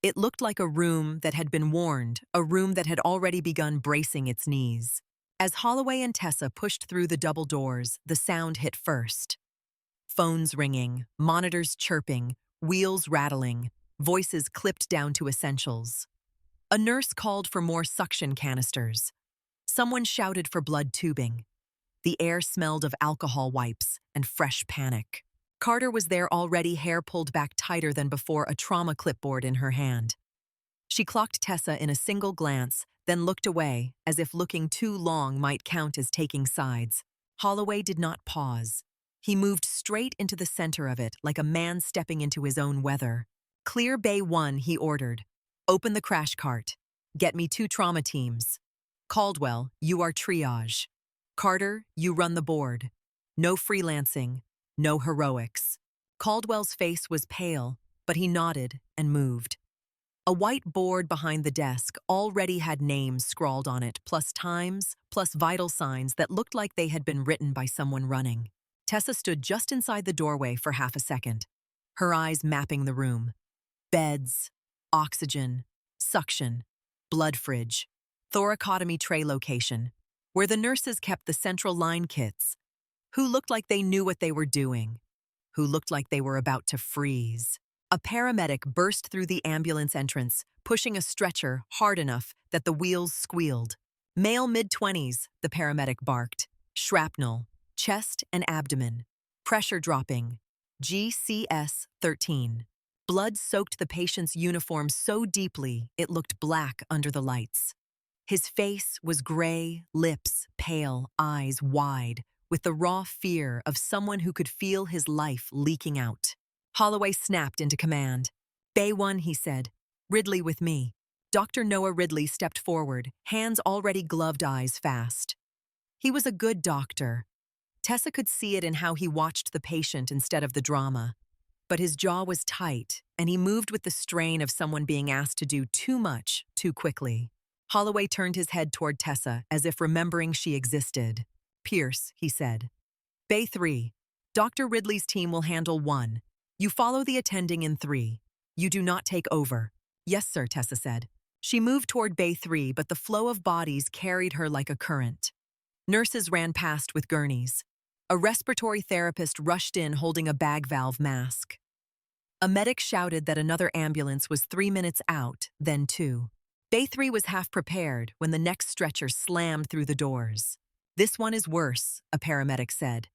It looked like a room that had been warned, a room that had already begun bracing its knees. As Holloway and Tessa pushed through the double doors, the sound hit first. Phones ringing, monitors chirping, wheels rattling, voices clipped down to essentials. A nurse called for more suction canisters. Someone shouted for blood tubing. The air smelled of alcohol wipes and fresh panic. Carter was there already, hair pulled back tighter than before, a trauma clipboard in her hand. She clocked Tessa in a single glance, then looked away, as if looking too long might count as taking sides. Holloway did not pause. He moved straight into the center of it, like a man stepping into his own weather. "Clear Bay 1, he ordered. "Open the crash cart. Get me 2 trauma teams. Caldwell, you are triage. Carter, you run the board. No freelancing, no heroics." Caldwell's face was pale, but he nodded and moved. A white board behind the desk already had names scrawled on it, plus times, plus vital signs that looked like they had been written by someone running. Tessa stood just inside the doorway for half a second, her eyes mapping the room. Beds, oxygen, suction, blood fridge, thoracotomy tray location, where the nurses kept the central line kits, who looked like they knew what they were doing, who looked like they were about to freeze. A paramedic burst through the ambulance entrance, pushing a stretcher hard enough that the wheels squealed. "Male mid-20s, the paramedic barked. "Shrapnel, chest and abdomen. Pressure dropping. GCS 13. Blood soaked the patient's uniform so deeply it looked black under the lights. His face was gray, lips pale, eyes wide, with the raw fear of someone who could feel his life leaking out. Holloway snapped into command. "Bay 1, he said. "Ridley with me." Dr. Noah Ridley stepped forward, hands already gloved, eyes fast. He was a good doctor. Tessa could see it in how he watched the patient instead of the drama. But his jaw was tight, and he moved with the strain of someone being asked to do too much, too quickly. Holloway turned his head toward Tessa, as if remembering she existed. "Pierce," he said. "Bay 3. Dr. Ridley's team will handle 1. You follow the attending in 3. You do not take over." "Yes, sir," Tessa said. She moved toward Bay 3, but the flow of bodies carried her like a current. Nurses ran past with gurneys. A respiratory therapist rushed in holding a bag valve mask. A medic shouted that another ambulance was 3 minutes out, then 2. Bay 3 was half prepared when the next stretcher slammed through the doors. "This one is worse," a paramedic said.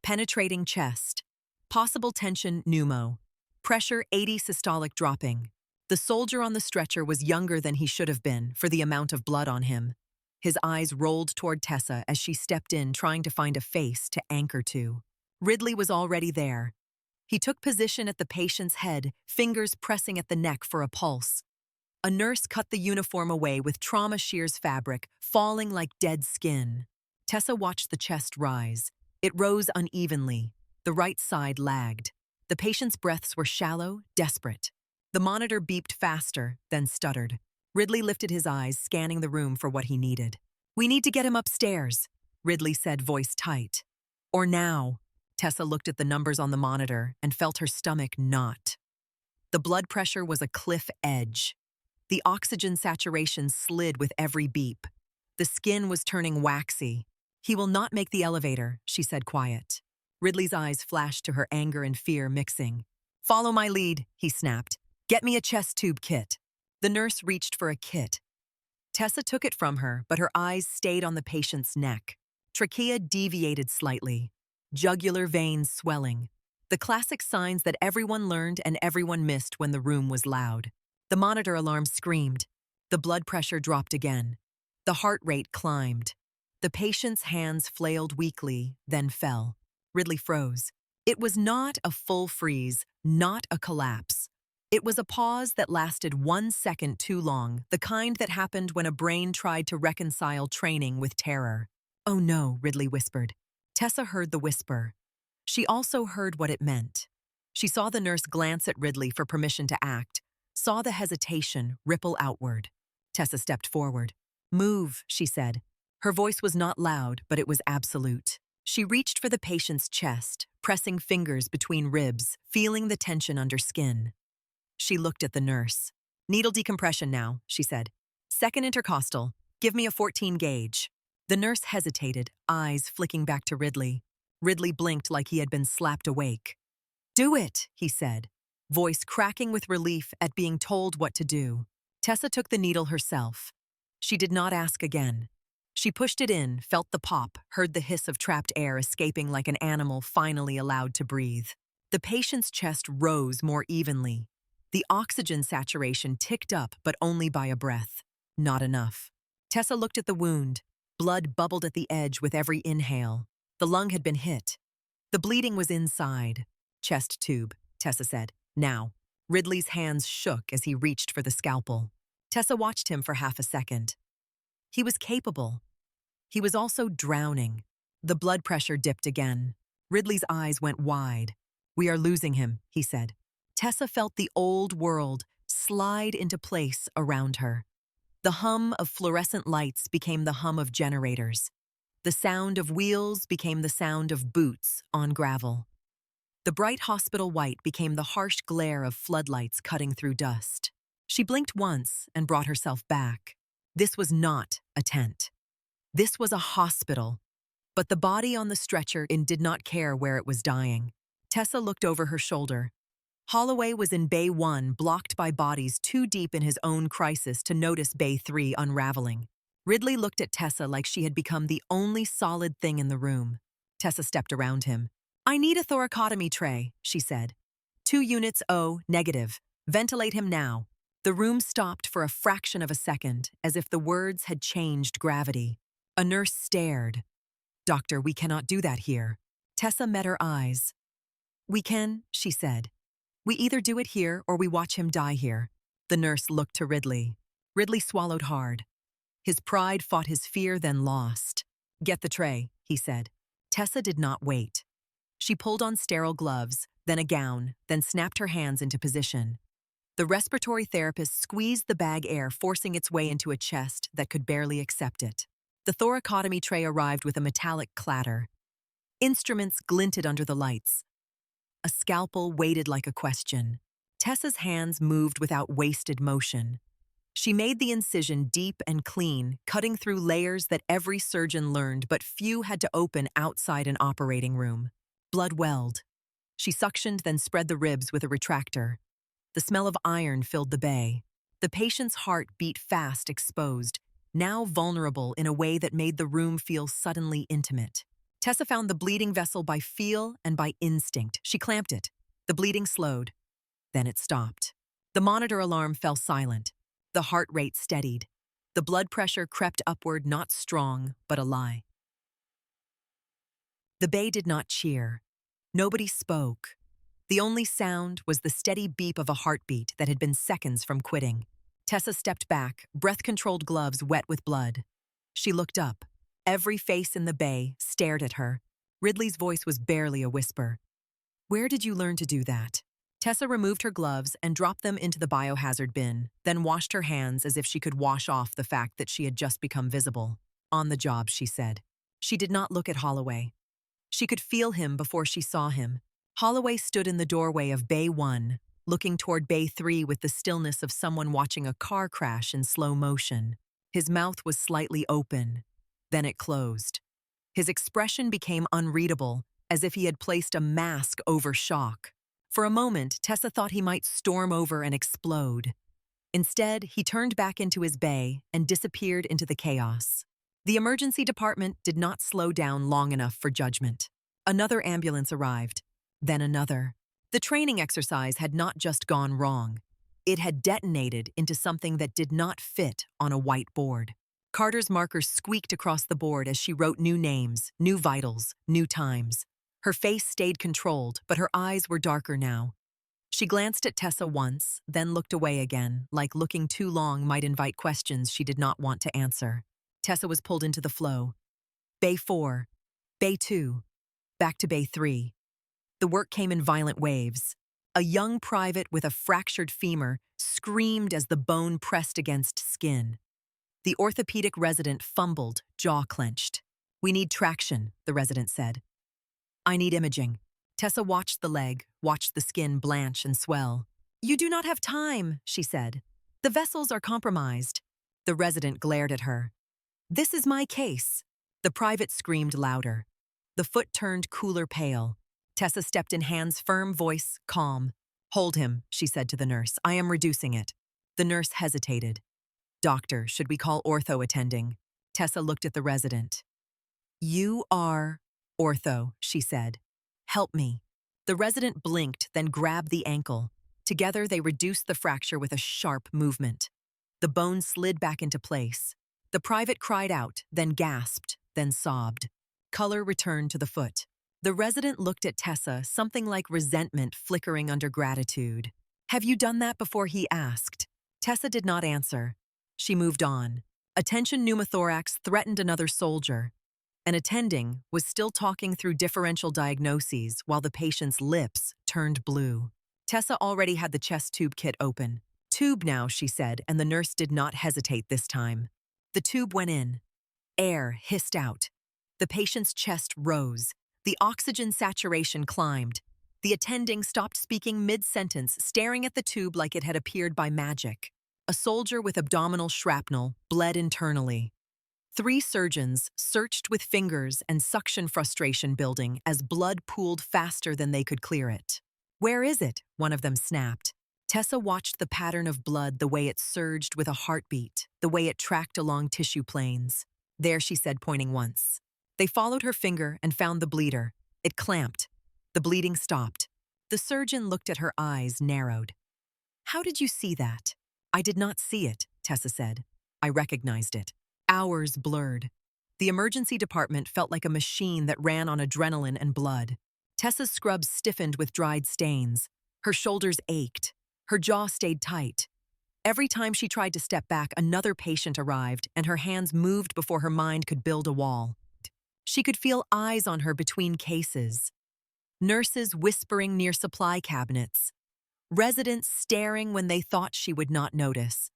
"Penetrating chest. Possible tension pneumo. Pressure 80 systolic dropping." The soldier on the stretcher was younger than he should have been for the amount of blood on him. His eyes rolled toward Tessa as she stepped in, trying to find a face to anchor to. Ridley was already there. He took position at the patient's head, fingers pressing at the neck for a pulse. A nurse cut the uniform away with trauma shears fabric, falling like dead skin. Tessa watched the chest rise. It rose unevenly. The right side lagged. The patient's breaths were shallow, desperate. The monitor beeped faster, then stuttered. Ridley lifted his eyes, scanning the room for what he needed. "We need to get him upstairs," Ridley said, voice tight. "Or now." Tessa looked at the numbers on the monitor and felt her stomach knot. The blood pressure was a cliff edge. The oxygen saturation slid with every beep. The skin was turning waxy. "He will not make the elevator," she said, quiet. Ridley's eyes flashed to her, anger and fear mixing. "Follow my lead," he snapped. "Get me a chest tube kit." The nurse reached for a kit. Tessa took it from her, but her eyes stayed on the patient's neck. Trachea deviated slightly. Jugular veins swelling. The classic signs that everyone learned and everyone missed when the room was loud. The monitor alarm screamed. The blood pressure dropped again. The heart rate climbed. The patient's hands flailed weakly, then fell. Ridley froze. It was not a full freeze, not a collapse. It was a pause that lasted 1 second too long, the kind that happened when a brain tried to reconcile training with terror. "Oh no," Ridley whispered. Tessa heard the whisper. She also heard what it meant. She saw the nurse glance at Ridley for permission to act, saw the hesitation ripple outward. Tessa stepped forward. "Move," she said. Her voice was not loud, but it was absolute. She reached for the patient's chest, pressing fingers between ribs, feeling the tension under skin. She looked at the nurse. "Needle decompression now," she said. "Second intercostal. Give me a 14 gauge. The nurse hesitated, eyes flicking back to Ridley. Ridley blinked like he had been slapped awake. "Do it," he said, voice cracking with relief at being told what to do. Tessa took the needle herself. She did not ask again. She pushed it in, felt the pop, heard the hiss of trapped air escaping like an animal finally allowed to breathe. The patient's chest rose more evenly. The oxygen saturation ticked up, but only by a breath. Not enough. Tessa looked at the wound. Blood bubbled at the edge with every inhale. The lung had been hit. The bleeding was inside. "Chest tube," Tessa said. "Now." Ridley's hands shook as he reached for the scalpel. Tessa watched him for half a second. He was capable. He was also drowning. The blood pressure dipped again. Ridley's eyes went wide. "We are losing him," he said. Tessa felt the old world slide into place around her. The hum of fluorescent lights became the hum of generators. The sound of wheels became the sound of boots on gravel. The bright hospital white became the harsh glare of floodlights cutting through dust. She blinked once and brought herself back. This was not a tent. This was a hospital. But the body on the stretcher did not care where it was dying. Tessa looked over her shoulder. Holloway was in Bay 1, blocked by bodies too deep in his own crisis to notice Bay 3 unraveling. Ridley looked at Tessa like she had become the only solid thing in the room. Tessa stepped around him. "I need a thoracotomy tray," she said. 2 units O, negative. Ventilate him now." The room stopped for a fraction of a second, as if the words had changed gravity. A nurse stared. "Doctor, we cannot do that here." Tessa met her eyes. "We can," she said. "We either do it here or we watch him die here." The nurse looked to Ridley. Ridley swallowed hard. His pride fought his fear, then lost. "Get the tray," he said. Tessa did not wait. She pulled on sterile gloves, then a gown, then snapped her hands into position. The respiratory therapist squeezed the bag air, forcing its way into a chest that could barely accept it. The thoracotomy tray arrived with a metallic clatter. Instruments glinted under the lights. A scalpel waited like a question. Tessa's hands moved without wasted motion. She made the incision deep and clean, cutting through layers that every surgeon learned but few had to open outside an operating room. Blood welled. She suctioned, then spread the ribs with a retractor. The smell of iron filled the bay. The patient's heart beat fast, exposed, now vulnerable in a way that made the room feel suddenly intimate. Tessa found the bleeding vessel by feel and by instinct. She clamped it. The bleeding slowed. Then it stopped. The monitor alarm fell silent. The heart rate steadied. The blood pressure crept upward, not strong, but a lie. The bay did not cheer. Nobody spoke. The only sound was the steady beep of a heartbeat that had been seconds from quitting. Tessa stepped back, breath-controlled gloves wet with blood. She looked up. Every face in the bay stared at her. Ridley's voice was barely a whisper. "Where did you learn to do that?" Tessa removed her gloves and dropped them into the biohazard bin, then washed her hands as if she could wash off the fact that she had just become visible. "On the job," she said. She did not look at Holloway. She could feel him before she saw him. Holloway stood in the doorway of Bay 1, looking toward Bay 3 with the stillness of someone watching a car crash in slow motion. His mouth was slightly open. Then it closed. His expression became unreadable, as if he had placed a mask over shock. For a moment, Tessa thought he might storm over and explode. Instead, he turned back into his bay and disappeared into the chaos. The emergency department did not slow down long enough for judgment. Another ambulance arrived, then another. The training exercise had not just gone wrong. It had detonated into something that did not fit on a white board. Carter's markers squeaked across the board as she wrote new names, new vitals, new times. Her face stayed controlled, but her eyes were darker now. She glanced at Tessa once, then looked away again, like looking too long might invite questions she did not want to answer. Tessa was pulled into the flow. Bay 4, Bay 2, back to Bay 3. The work came in violent waves. A young private with a fractured femur screamed as the bone pressed against skin. The orthopedic resident fumbled, jaw clenched. "We need traction," the resident said. "I need imaging." Tessa watched the leg, watched the skin blanch and swell. "You do not have time," she said. "The vessels are compromised." The resident glared at her. "This is my case." The private screamed louder. The foot turned cooler pale. Tessa stepped in, hands firm, voice calm. "Hold him," she said to the nurse. "I am reducing it." The nurse hesitated. "Doctor, should we call ortho attending?" Tessa looked at the resident. "You are ortho," she said. "Help me." The resident blinked, then grabbed the ankle. Together, they reduced the fracture with a sharp movement. The bone slid back into place. The private cried out, then gasped, then sobbed. Color returned to the foot. The resident looked at Tessa, something like resentment flickering under gratitude. "Have you done that before?" he asked. Tessa did not answer. She moved on. A tension pneumothorax threatened another soldier. An attending was still talking through differential diagnoses while the patient's lips turned blue. Tessa already had the chest tube kit open. "Tube now," she said, and the nurse did not hesitate this time. The tube went in. Air hissed out. The patient's chest rose. The oxygen saturation climbed. The attending stopped speaking mid-sentence, staring at the tube like it had appeared by magic. A soldier with abdominal shrapnel bled internally. 3 surgeons searched with fingers and suction frustration building as blood pooled faster than they could clear it. "Where is it?" one of them snapped. Tessa watched the pattern of blood, the way it surged with a heartbeat, the way it tracked along tissue planes. "There," she said, pointing once. They followed her finger and found the bleeder. It clamped. The bleeding stopped. The surgeon looked at her, eyes narrowed. "How did you see that?" "I did not see it," Tessa said. "I recognized it." Hours blurred. The emergency department felt like a machine that ran on adrenaline and blood. Tessa's scrubs stiffened with dried stains. Her shoulders ached. Her jaw stayed tight. Every time she tried to step back, another patient arrived, and her hands moved before her mind could build a wall. She could feel eyes on her between cases. Nurses whispering near supply cabinets. Residents staring when they thought she would not notice.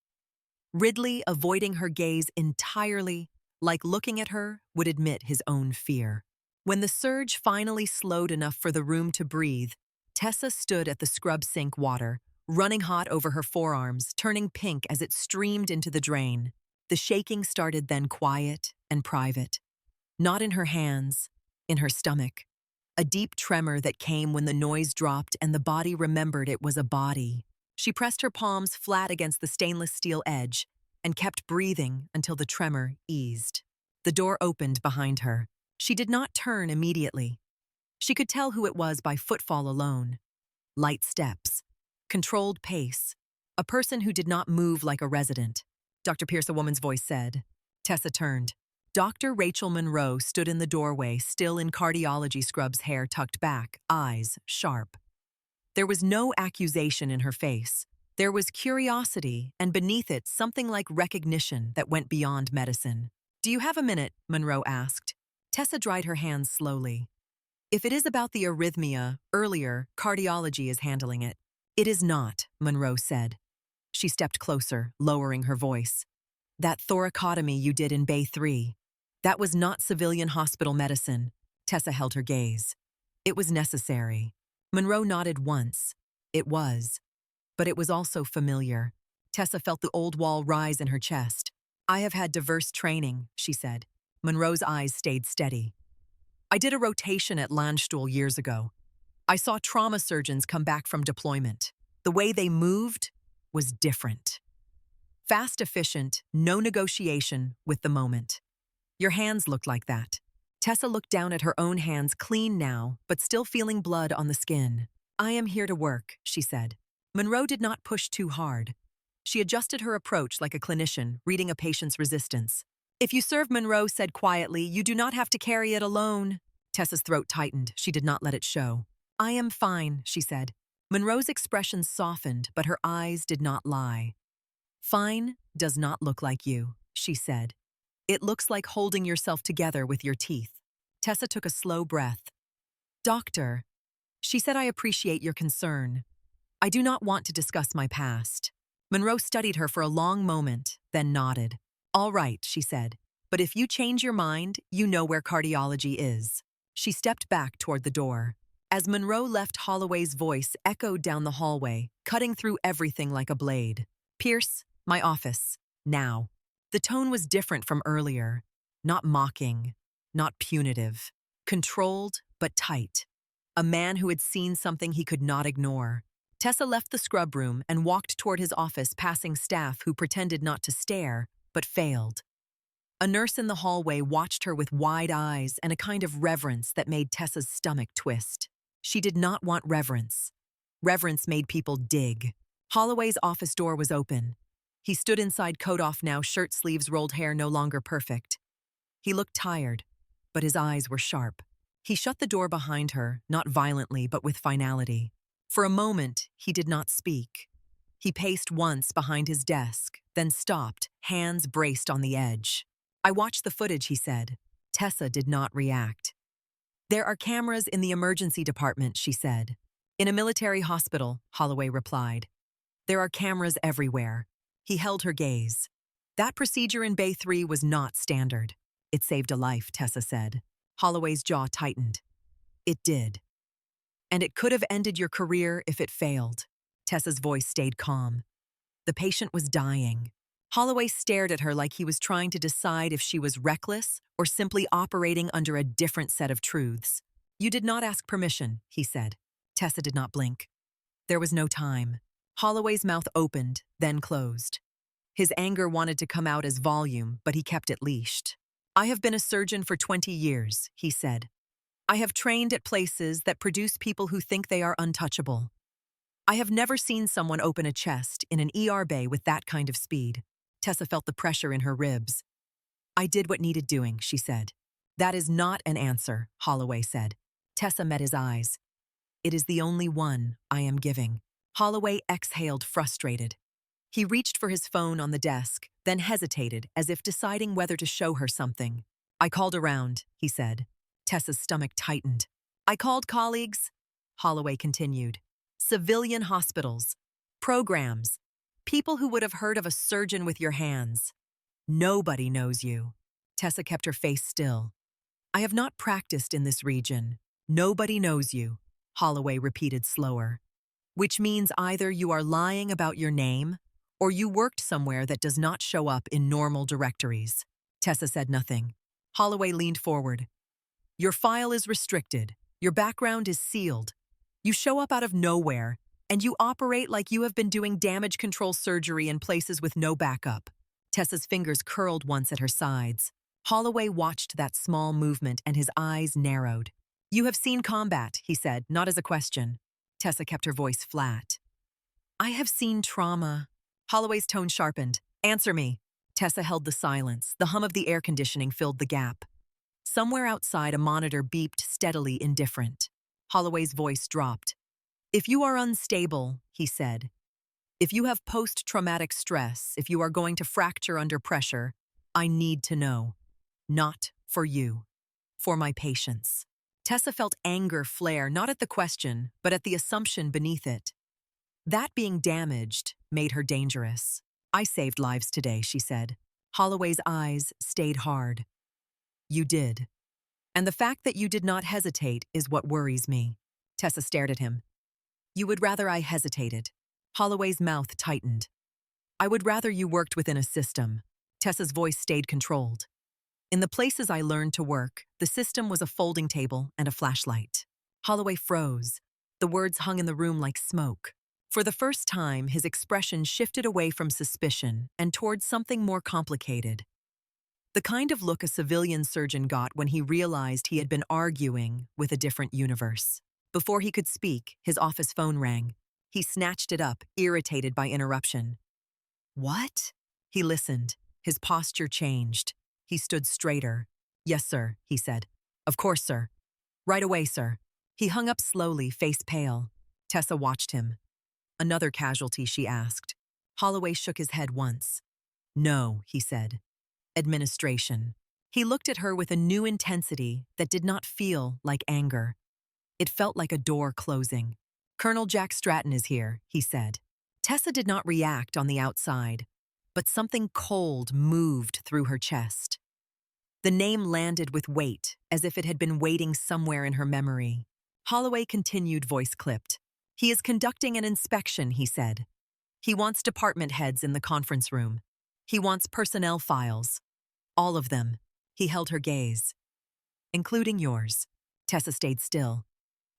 Ridley avoiding her gaze entirely, like looking at her would admit his own fear. When the surge finally slowed enough for the room to breathe, Tessa stood at the scrub sink water, running hot over her forearms, turning pink as it streamed into the drain. The shaking started then, quiet and private. Not in her hands, in her stomach. A deep tremor that came when the noise dropped and the body remembered it was a body. She pressed her palms flat against the stainless steel edge and kept breathing until the tremor eased. The door opened behind her. She did not turn immediately. She could tell who it was by footfall alone. Light steps. Controlled pace. A person who did not move like a resident. "Dr. Pierce," a woman's voice said. Tessa turned. Dr. Rachel Monroe stood in the doorway, still in cardiology scrubs, hair tucked back, eyes sharp. There was no accusation in her face. There was curiosity, and beneath it, something like recognition that went beyond medicine. "Do you have a minute?" Monroe asked. Tessa dried her hands slowly. "If it is about the arrhythmia, earlier, cardiology is handling it." "It is not," Monroe said. She stepped closer, lowering her voice. "That thoracotomy you did in Bay 3, that was not civilian hospital medicine." Tessa held her gaze. "It was necessary." Monroe nodded once. It was. But it was also familiar. Tessa felt the old wall rise in her chest. "I have had diverse training," she said. Monroe's eyes stayed steady. "I did a rotation at Landstuhl years ago. I saw trauma surgeons come back from deployment. The way they moved was different. Fast, efficient, no negotiation with the moment. Your hands looked like that." Tessa looked down at her own hands, clean now, but still feeling blood on the skin. "I am here to work," she said. Monroe did not push too hard. She adjusted her approach like a clinician, reading a patient's resistance. "If you serve," Monroe said quietly, "you do not have to carry it alone." Tessa's throat tightened. She did not let it show. "I am fine," she said. Monroe's expression softened, but her eyes did not lie. "Fine does not look like you," she said. "It looks like holding yourself together with your teeth." Tessa took a slow breath. "Doctor," she said, "I appreciate your concern. I do not want to discuss my past." Monroe studied her for a long moment, then nodded. "All right," she said, "but if you change your mind, you know where cardiology is." She stepped back toward the door. As Monroe left, Holloway's voice echoed down the hallway, cutting through everything like a blade. "Pierce, my office, now." The tone was different from earlier. Not mocking, not punitive. Controlled, but tight. A man who had seen something he could not ignore. Tessa left the scrub room and walked toward his office, passing staff who pretended not to stare, but failed. A nurse in the hallway watched her with wide eyes and a kind of reverence that made Tessa's stomach twist. She did not want reverence. Reverence made people dig. Holloway's office door was open. He stood inside, coat off now, shirt sleeves rolled, hair no longer perfect. He looked tired, but his eyes were sharp. He shut the door behind her, not violently, but with finality. For a moment, he did not speak. He paced once behind his desk, then stopped, hands braced on the edge. "I watched the footage," he said. Tessa did not react. "There are cameras in the emergency department," she said. "In a military hospital," Holloway replied. "There are cameras everywhere." He held her gaze. "That procedure in Bay 3 was not standard." "It saved a life," Tessa said. Holloway's jaw tightened. "It did. And it could have ended your career if it failed." Tessa's voice stayed calm. "The patient was dying." Holloway stared at her like he was trying to decide if she was reckless or simply operating under a different set of truths. "You did not ask permission," he said. Tessa did not blink. There was no time. Holloway's mouth opened, then closed. His anger wanted to come out as volume, but he kept it leashed. "I have been a surgeon for 20 years, he said. "I have trained at places that produce people who think they are untouchable. I have never seen someone open a chest in an ER bay with that kind of speed." Tessa felt the pressure in her ribs. "I did what needed doing," she said. "That is not an answer," Holloway said. Tessa met his eyes. "It is the only one I am giving." Holloway exhaled, frustrated. He reached for his phone on the desk, then hesitated, as if deciding whether to show her something. "I called around," he said. Tessa's stomach tightened. "I called colleagues," Holloway continued. "Civilian hospitals, programs, people who would have heard of a surgeon with your hands. Nobody knows you." Tessa kept her face still. "I have not practiced in this region. Nobody knows you," Holloway repeated slower. "Which means either you are lying about your name, or you worked somewhere that does not show up in normal directories." Tessa said nothing. Holloway leaned forward. "Your file is restricted. Your background is sealed. You show up out of nowhere, and you operate like you have been doing damage control surgery in places with no backup." Tessa's fingers curled once at her sides. Holloway watched that small movement, and his eyes narrowed. "You have seen combat," he said, not as a question. Tessa kept her voice flat. "I have seen trauma." Holloway's tone sharpened. "Answer me." Tessa held the silence. The hum of the air conditioning filled the gap. Somewhere outside, a monitor beeped, steadily indifferent. Holloway's voice dropped. "If you are unstable," he said, "if you have post-traumatic stress, if you are going to fracture under pressure, I need to know. Not for you. For my patients." Tessa felt anger flare, not at the question, but at the assumption beneath it. That being damaged made her dangerous. "I saved lives today," she said. Holloway's eyes stayed hard. "You did. And the fact that you did not hesitate is what worries me." Tessa stared at him. "You would rather I hesitated." Holloway's mouth tightened. "I would rather you worked within a system." Tessa's voice stayed controlled. "In the places I learned to work, the system was a folding table and a flashlight." Holloway froze. The words hung in the room like smoke. For the first time, his expression shifted away from suspicion and towards something more complicated. The kind of look a civilian surgeon got when he realized he had been arguing with a different universe. Before he could speak, his office phone rang. He snatched it up, irritated by interruption. "What?" He listened. His posture changed. He stood straighter. "Yes, sir," he said. "Of course, sir. Right away, sir." He hung up slowly, face pale. Tessa watched him. Another casualty, she asked. Holloway shook his head once. No, he said. Administration. He looked at her with a new intensity that did not feel like anger. It felt like a door closing. Colonel Jack Stratton is here, he said. Tessa did not react on the outside, but something cold moved through her chest. The name landed with weight, as if it had been waiting somewhere in her memory. Holloway continued, voice clipped. He is conducting an inspection, he said. He wants department heads in the conference room. He wants personnel files. All of them. He held her gaze. Including yours. Tessa stayed still.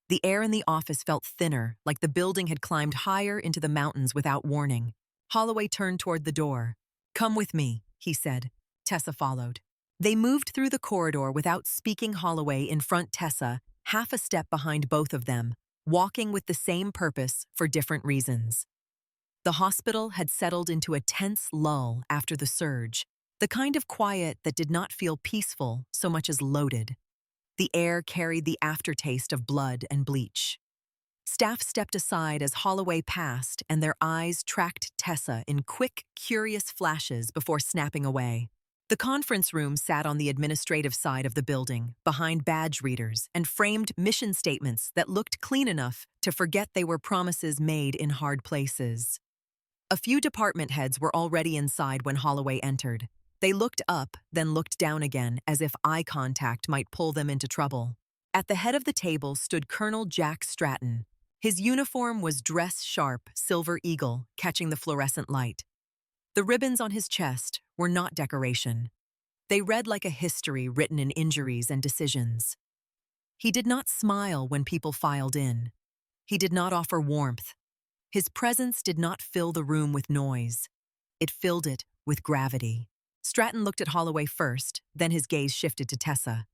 The air in the office felt thinner, like the building had climbed higher into the mountains without warning. Holloway turned toward the door. Come with me, he said. Tessa followed. They moved through the corridor without speaking. Holloway in front, Tessa, half a step behind both of them, walking with the same purpose for different reasons. The hospital had settled into a tense lull after the surge, the kind of quiet that did not feel peaceful so much as loaded. The air carried the aftertaste of blood and bleach. Staff stepped aside as Holloway passed, and their eyes tracked Tessa in quick, curious flashes before snapping away. The conference room sat on the administrative side of the building, behind badge readers and framed mission statements that looked clean enough to forget they were promises made in hard places. A few department heads were already inside when Holloway entered. They looked up, then looked down again, as if eye contact might pull them into trouble. At the head of the table stood Colonel Jack Stratton. His uniform was dress-sharp silver eagle, catching the fluorescent light. The ribbons on his chest were not decoration. They read like a history written in injuries and decisions. He did not smile when people filed in. He did not offer warmth. His presence did not fill the room with noise. It filled it with gravity. Stratton looked at Holloway first, then his gaze shifted to Tessa.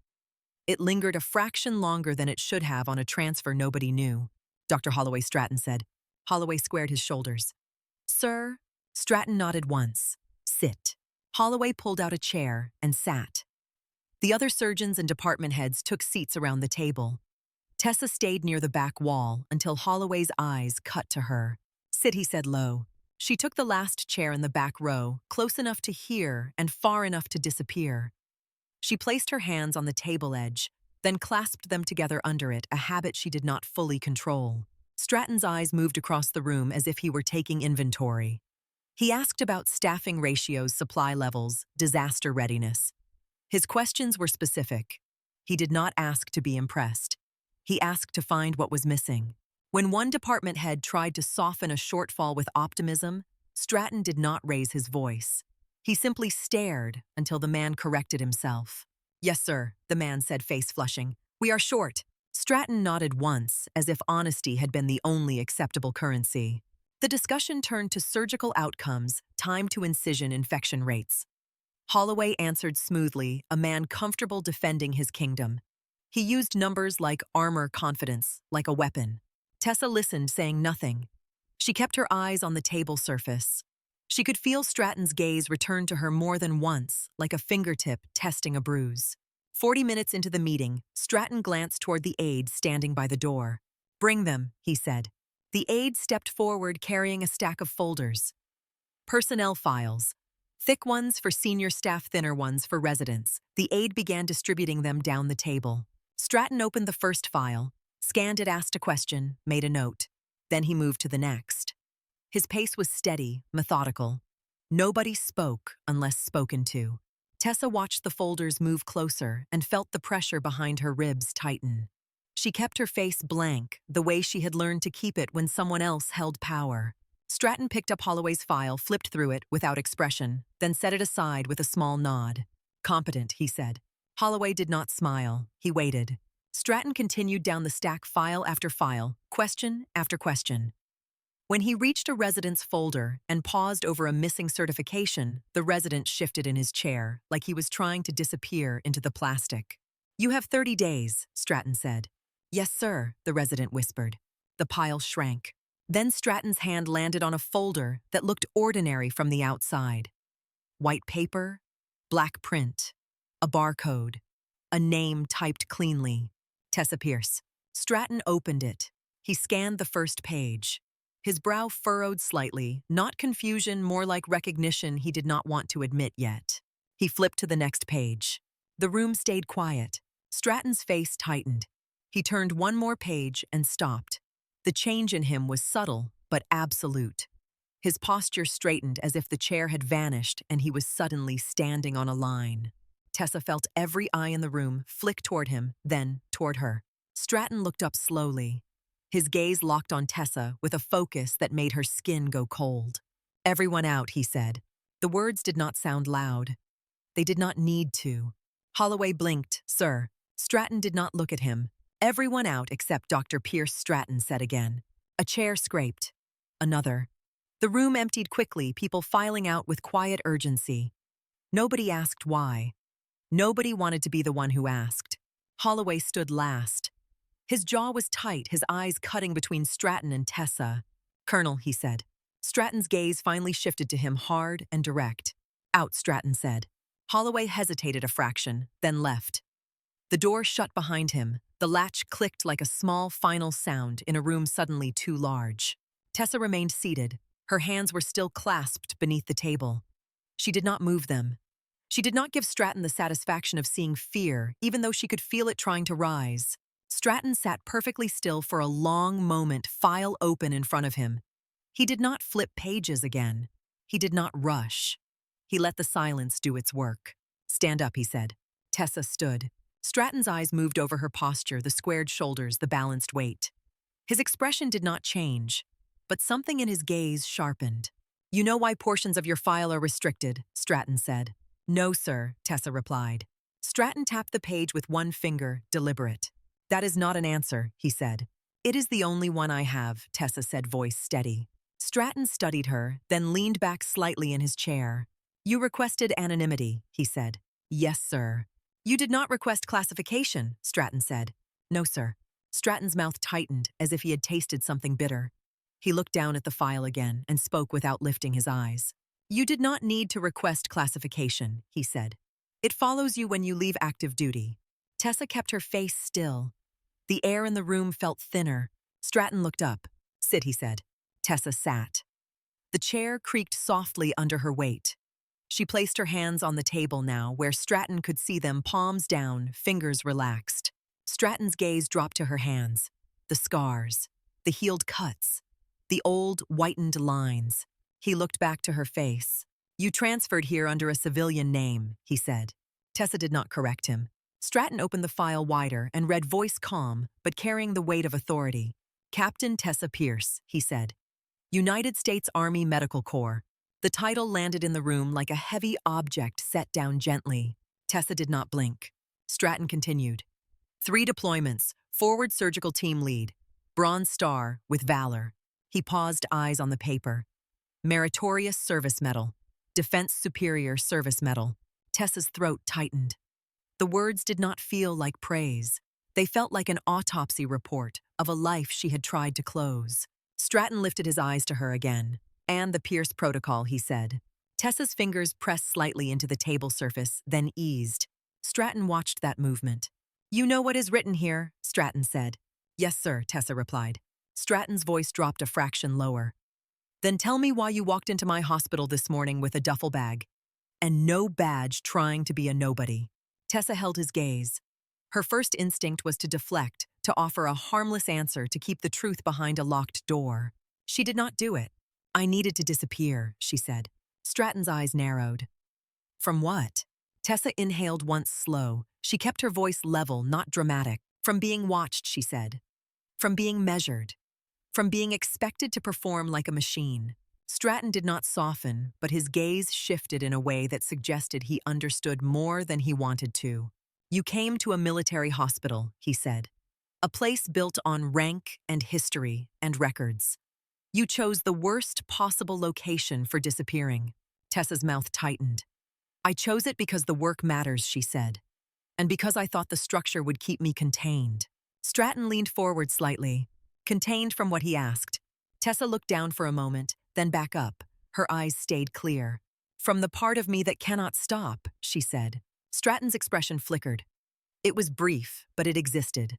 It lingered a fraction longer than it should have on a transfer nobody knew. Dr. Holloway, Stratton said. Holloway squared his shoulders. Sir? Stratton nodded once. Sit. Holloway pulled out a chair and sat. The other surgeons and department heads took seats around the table. Tessa stayed near the back wall until Holloway's eyes cut to her. Sit, he said low. She took the last chair in the back row, close enough to hear and far enough to disappear. She placed her hands on the table edge, then clasped them together under it, a habit she did not fully control. Stratton's eyes moved across the room as if he were taking inventory. He asked about staffing ratios, supply levels, disaster readiness. His questions were specific. He did not ask to be impressed. He asked to find what was missing. When one department head tried to soften a shortfall with optimism, Stratton did not raise his voice. He simply stared until the man corrected himself. Yes, sir, the man said, face flushing. We are short. Stratton nodded once, as if honesty had been the only acceptable currency. The discussion turned to surgical outcomes, time to incision, infection rates. Holloway answered smoothly, a man comfortable defending his kingdom. He used numbers like armor confidence, like a weapon. Tessa listened, saying nothing. She kept her eyes on the table surface. She could feel Stratton's gaze return to her more than once, like a fingertip testing a bruise. 40 minutes into the meeting, Stratton glanced toward the aide standing by the door. Bring them, he said. The aide stepped forward carrying a stack of folders. Personnel files. Thick ones for senior staff, thinner ones for residents. The aide began distributing them down the table. Stratton opened the first file, scanned it, asked a question, made a note. Then he moved to the next. His pace was steady, methodical. Nobody spoke unless spoken to. Tessa watched the folders move closer and felt the pressure behind her ribs tighten. She kept her face blank, the way she had learned to keep it when someone else held power. Stratton picked up Holloway's file, flipped through it without expression, then set it aside with a small nod. Competent, he said. Holloway did not smile. He waited. Stratton continued down the stack, file after file, question after question. When he reached a resident's folder and paused over a missing certification, the resident shifted in his chair, like he was trying to disappear into the plastic. You have 30 days, Stratton said. Yes, sir, the resident whispered. The pile shrank. Then Stratton's hand landed on a folder that looked ordinary from the outside. White paper, black print, a barcode, a name typed cleanly. Tessa Pierce. Stratton opened it. He scanned the first page. His brow furrowed slightly, not confusion, more like recognition he did not want to admit yet. He flipped to the next page. The room stayed quiet. Stratton's face tightened. He turned one more page and stopped. The change in him was subtle, but absolute. His posture straightened as if the chair had vanished and he was suddenly standing on a line. Tessa felt every eye in the room flick toward him, then toward her. Stratton looked up slowly. His gaze locked on Tessa with a focus that made her skin go cold. "Everyone out," he said. The words did not sound loud. They did not need to. Holloway blinked. "Sir." Stratton did not look at him. "Everyone out except Dr. Pierce," Stratton said again. A chair scraped. Another. The room emptied quickly, people filing out with quiet urgency. Nobody asked why. Nobody wanted to be the one who asked. Holloway stood last. His jaw was tight, his eyes cutting between Stratton and Tessa. "Colonel," he said. Stratton's gaze finally shifted to him, hard and direct. "Out," Stratton said. Holloway hesitated a fraction, then left. The door shut behind him. The latch clicked like a small final sound in a room suddenly too large. Tessa remained seated. Her hands were still clasped beneath the table. She did not move them. She did not give Stratton the satisfaction of seeing fear, even though she could feel it trying to rise. Stratton sat perfectly still for a long moment, file open in front of him. He did not flip pages again. He did not rush. He let the silence do its work. "Stand up," he said. Tessa stood. Stratton's eyes moved over her posture, the squared shoulders, the balanced weight. His expression did not change, but something in his gaze sharpened. "You know why portions of your file are restricted," Stratton said. "No, sir," Tessa replied. Stratton tapped the page with one finger, deliberate. "That is not an answer," he said. "It is the only one I have," Tessa said, voice steady. Stratton studied her, then leaned back slightly in his chair. "You requested anonymity," he said. "Yes, sir." "You did not request classification," Stratton said. "No, sir." Stratton's mouth tightened as if he had tasted something bitter. He looked down at the file again and spoke without lifting his eyes. "You did not need to request classification," he said. "It follows you when you leave active duty." Tessa kept her face still. The air in the room felt thinner. Stratton looked up. "Sit," he said. Tessa sat. The chair creaked softly under her weight. She placed her hands on the table now, where Stratton could see them, palms down, fingers relaxed. Stratton's gaze dropped to her hands. The scars, the healed cuts, the old, whitened lines. He looked back to her face. "You transferred here under a civilian name," he said. Tessa did not correct him. Stratton opened the file wider and read, voice calm, but carrying the weight of authority. "Captain Tessa Pierce," he said. "United States Army Medical Corps." The title landed in the room like a heavy object set down gently. Tessa did not blink. Stratton continued. 3 deployments, forward surgical team lead. Bronze Star with valor. He paused, eyes on the paper. Meritorious Service Medal. Defense Superior Service Medal. Tessa's throat tightened. The words did not feel like praise. They felt like an autopsy report of a life she had tried to close. Stratton lifted his eyes to her again. "And the Pierce Protocol," he said. Tessa's fingers pressed slightly into the table surface, then eased. Stratton watched that movement. "You know what is written here," Stratton said. "Yes, sir," Tessa replied. Stratton's voice dropped a fraction lower. "Then tell me why you walked into my hospital this morning with a duffel bag. And no badge, trying to be a nobody." Tessa held his gaze. Her first instinct was to deflect, to offer a harmless answer, to keep the truth behind a locked door. She did not do it. "I needed to disappear," she said. Stratton's eyes narrowed. "From what?" Tessa inhaled once slow. She kept her voice level, not dramatic. "From being watched," she said. "From being measured. From being expected to perform like a machine." Stratton did not soften, but his gaze shifted in a way that suggested he understood more than he wanted to. "You came to a military hospital," he said. "A place built on rank and history and records. You chose the worst possible location for disappearing." Tessa's mouth tightened. "I chose it because the work matters," she said. "And because I thought the structure would keep me contained." Stratton leaned forward slightly. "Contained from what?" he asked. Tessa looked down for a moment, then back up. Her eyes stayed clear. "From the part of me that cannot stop," she said. Stratton's expression flickered. It was brief, but it existed.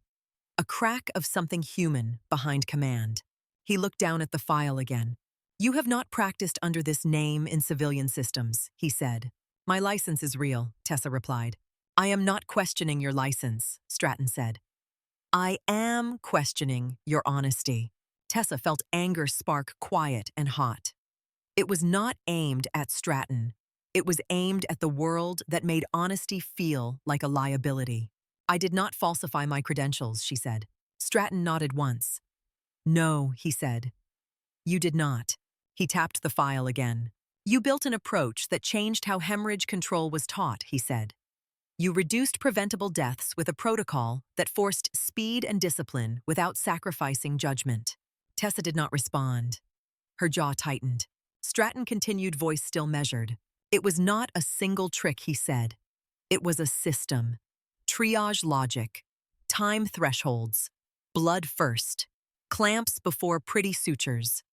a crack of something human behind command. He looked down at the file again. "You have not practiced under this name in civilian systems," he said. "My license is real," Tessa replied. "I am not questioning your license," Stratton said. "I am questioning your honesty." Tessa felt anger spark quiet and hot. It was not aimed at Stratton. It was aimed at the world that made honesty feel like a liability. "I did not falsify my credentials," she said. Stratton nodded once. "No," he said. "You did not." He tapped the file again. "You built an approach that changed how hemorrhage control was taught," he said. "You reduced preventable deaths with a protocol that forced speed and discipline without sacrificing judgment." Tessa did not respond. Her jaw tightened. Stratton continued, voice still measured. "It was not a single trick," he said. "It was a system. Triage logic, time thresholds, blood first, clamps before pretty sutures,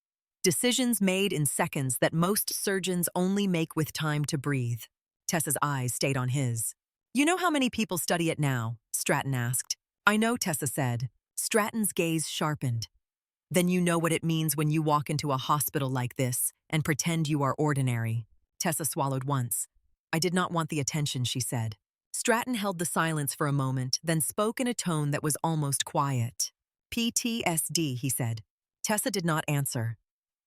decisions made in seconds that most surgeons only make with time to breathe." Tessa's eyes stayed on his. "You know how many people study it now?" Stratton asked. "I know," Tessa said. Stratton's gaze sharpened. "Then you know what it means when you walk into a hospital like this and pretend you are ordinary." Tessa swallowed once. "I did not want the attention," she said. Stratton held the silence for a moment, then spoke in a tone that was almost quiet. "PTSD," he said. Tessa did not answer.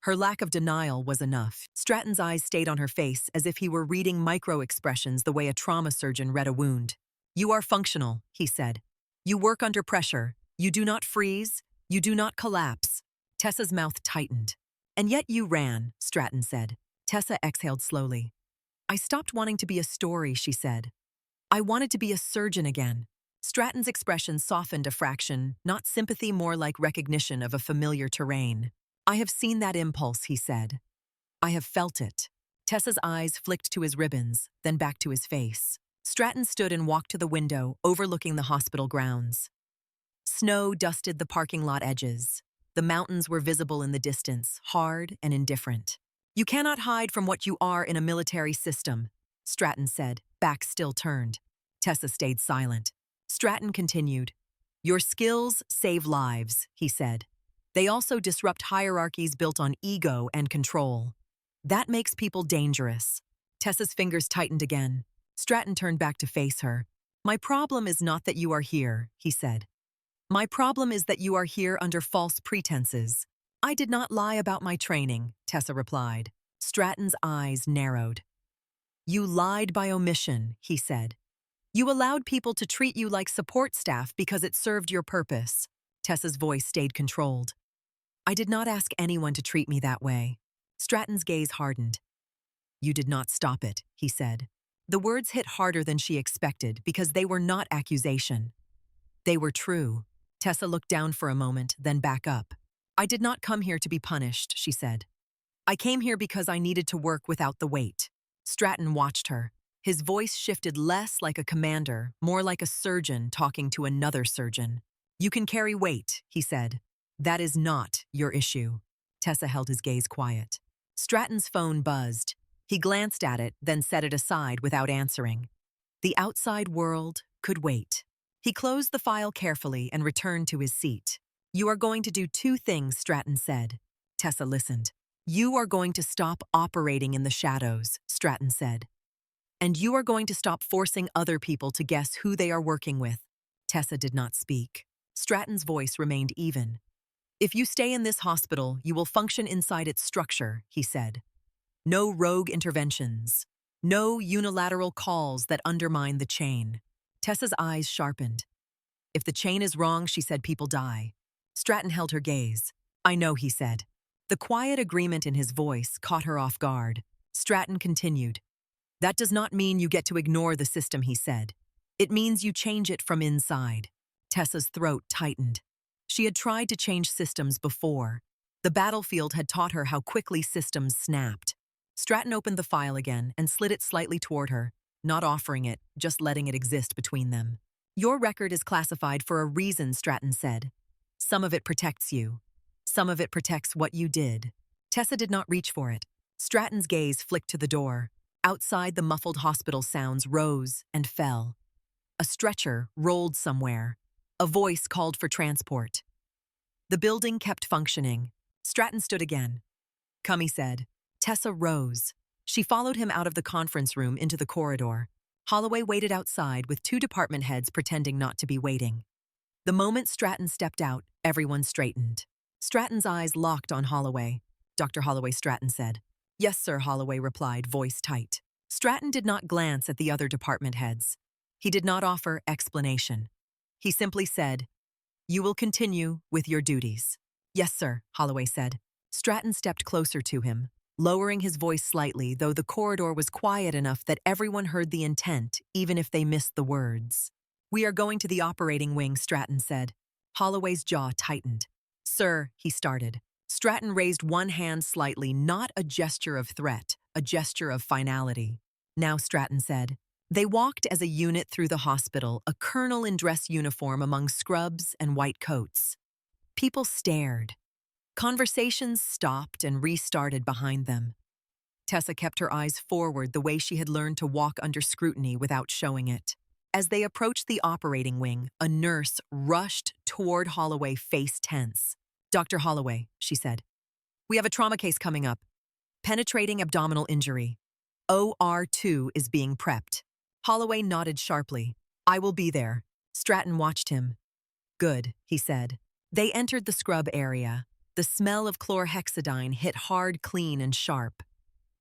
Her lack of denial was enough. Stratton's eyes stayed on her face as if he were reading micro-expressions the way a trauma surgeon read a wound. "You are functional," he said. "You work under pressure. You do not freeze. You do not collapse." Tessa's mouth tightened. "And yet you ran," Stratton said. Tessa exhaled slowly. "I stopped wanting to be a story," she said. "I wanted to be a surgeon again." Stratton's expression softened a fraction, not sympathy, more like recognition of a familiar terrain. "I have seen that impulse," he said. "I have felt it." Tessa's eyes flicked to his ribbons, then back to his face. Stratton stood and walked to the window, overlooking the hospital grounds. Snow dusted the parking lot edges. The mountains were visible in the distance, hard and indifferent. "You cannot hide from what you are in a military system," Stratton said, back still turned. Tessa stayed silent. Stratton continued. "Your skills save lives," he said. "They also disrupt hierarchies built on ego and control. That makes people dangerous." Tessa's fingers tightened again. Stratton turned back to face her. "My problem is not that you are here," he said. "My problem is that you are here under false pretenses." "I did not lie about my training," Tessa replied. Stratton's eyes narrowed. "You lied by omission," he said. "You allowed people to treat you like support staff because it served your purpose." Tessa's voice stayed controlled. "I did not ask anyone to treat me that way." Stratton's gaze hardened. "You did not stop it," he said. The words hit harder than she expected because they were not accusation. They were true. Tessa looked down for a moment, then back up. "I did not come here to be punished," she said. "I came here because I needed to work without the weight." Stratton watched her. His voice shifted less like a commander, more like a surgeon talking to another surgeon. "You can carry weight," he said. "That is not your issue." Tessa held his gaze quiet. Stratton's phone buzzed. He glanced at it, then set it aside without answering. The outside world could wait. He closed the file carefully and returned to his seat. "You are going to do two things," Stratton said. Tessa listened. "You are going to stop operating in the shadows," Stratton said. "And you are going to stop forcing other people to guess who they are working with." Tessa did not speak. Stratton's voice remained even. "If you stay in this hospital, you will function inside its structure," he said. "No rogue interventions. No unilateral calls that undermine the chain." Tessa's eyes sharpened. "If the chain is wrong," she said, "people die." Stratton held her gaze. "I know," he said. The quiet agreement in his voice caught her off guard. Stratton continued. "That does not mean you get to ignore the system," he said. "It means you change it from inside." Tessa's throat tightened. She had tried to change systems before. The battlefield had taught her how quickly systems snapped. Stratton opened the file again and slid it slightly toward her, not offering it, just letting it exist between them. "Your record is classified for a reason," Stratton said. "Some of it protects you. Some of it protects what you did." Tessa did not reach for it. Stratton's gaze flicked to the door. Outside, the muffled hospital sounds rose and fell. A stretcher rolled somewhere. A voice called for transport. The building kept functioning. Stratton stood again. "Come," he said. Tessa rose. She followed him out of the conference room into the corridor. Holloway waited outside with two department heads pretending not to be waiting. The moment Stratton stepped out, everyone straightened. Stratton's eyes locked on Holloway. "Dr. Holloway," Stratton said. "Yes, sir," Holloway replied, voice tight. Stratton did not glance at the other department heads. He did not offer explanation. He simply said, "You will continue with your duties." "Yes, sir," Holloway said. Stratton stepped closer to him, lowering his voice slightly, though the corridor was quiet enough that everyone heard the intent, even if they missed the words. "We are going to the operating wing," Stratton said. Holloway's jaw tightened. "Sir," he started. Stratton raised one hand slightly, not a gesture of threat, a gesture of finality. "Now," Stratton said. They walked as a unit through the hospital, a colonel in dress uniform among scrubs and white coats. People stared. Conversations stopped and restarted behind them. Tessa kept her eyes forward the way she had learned to walk under scrutiny without showing it. As they approached the operating wing, a nurse rushed toward Holloway, face tense. "Dr. Holloway," she said, "we have a trauma case coming up. Penetrating abdominal injury. OR2 is being prepped." Holloway nodded sharply. "I will be there." Stratton watched him. "Good," he said. They entered the scrub area. The smell of chlorhexidine hit hard, clean, and sharp.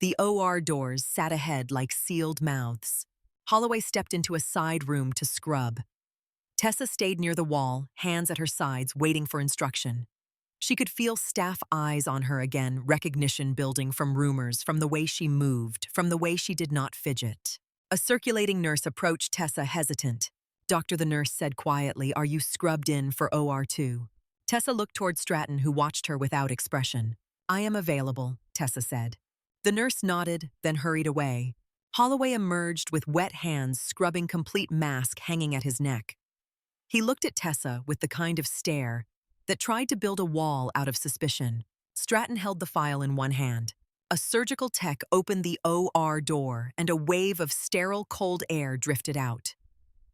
The OR doors sat ahead like sealed mouths. Holloway stepped into a side room to scrub. Tessa stayed near the wall, hands at her sides, waiting for instruction. She could feel staff eyes on her again, recognition building from rumors, from the way she moved, from the way she did not fidget. A circulating nurse approached Tessa, hesitant. "Doctor," the nurse said quietly, "are you scrubbed in for OR2? Tessa looked toward Stratton, who watched her without expression. "I am available," Tessa said. The nurse nodded, then hurried away. Holloway emerged with wet hands scrubbing complete mask hanging at his neck. He looked at Tessa with the kind of stare that tried to build a wall out of suspicion. Stratton held the file in one hand. A surgical tech opened the OR door, and a wave of sterile cold air drifted out.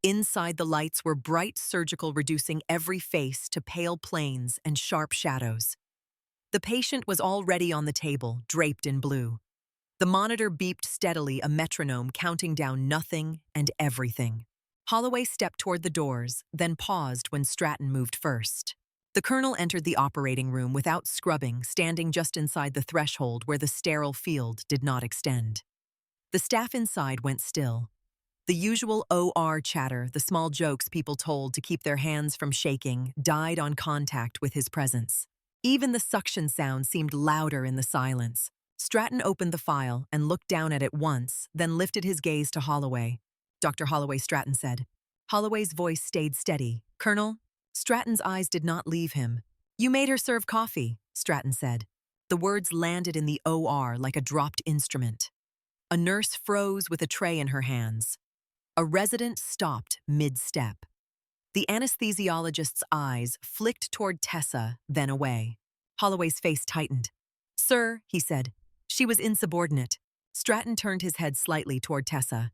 Inside, the lights were bright surgical, reducing every face to pale planes and sharp shadows. The patient was already on the table, draped in blue. The monitor beeped steadily, a metronome counting down nothing and everything. Holloway stepped toward the doors, then paused when Stratton moved first. The colonel entered the operating room without scrubbing, standing just inside the threshold where the sterile field did not extend. The staff inside went still. The usual OR chatter, the small jokes people told to keep their hands from shaking, died on contact with his presence. Even the suction sound seemed louder in the silence. Stratton opened the file and looked down at it once, then lifted his gaze to Holloway. "Dr. Holloway," Stratton said. Holloway's voice stayed steady. "Colonel?" Stratton's eyes did not leave him. "You made her serve coffee," Stratton said. The words landed in the OR like a dropped instrument. A nurse froze with a tray in her hands. A resident stopped mid-step. The anesthesiologist's eyes flicked toward Tessa, then away. Holloway's face tightened. "Sir," he said. She was insubordinate. Stratton turned his head slightly toward Tessa.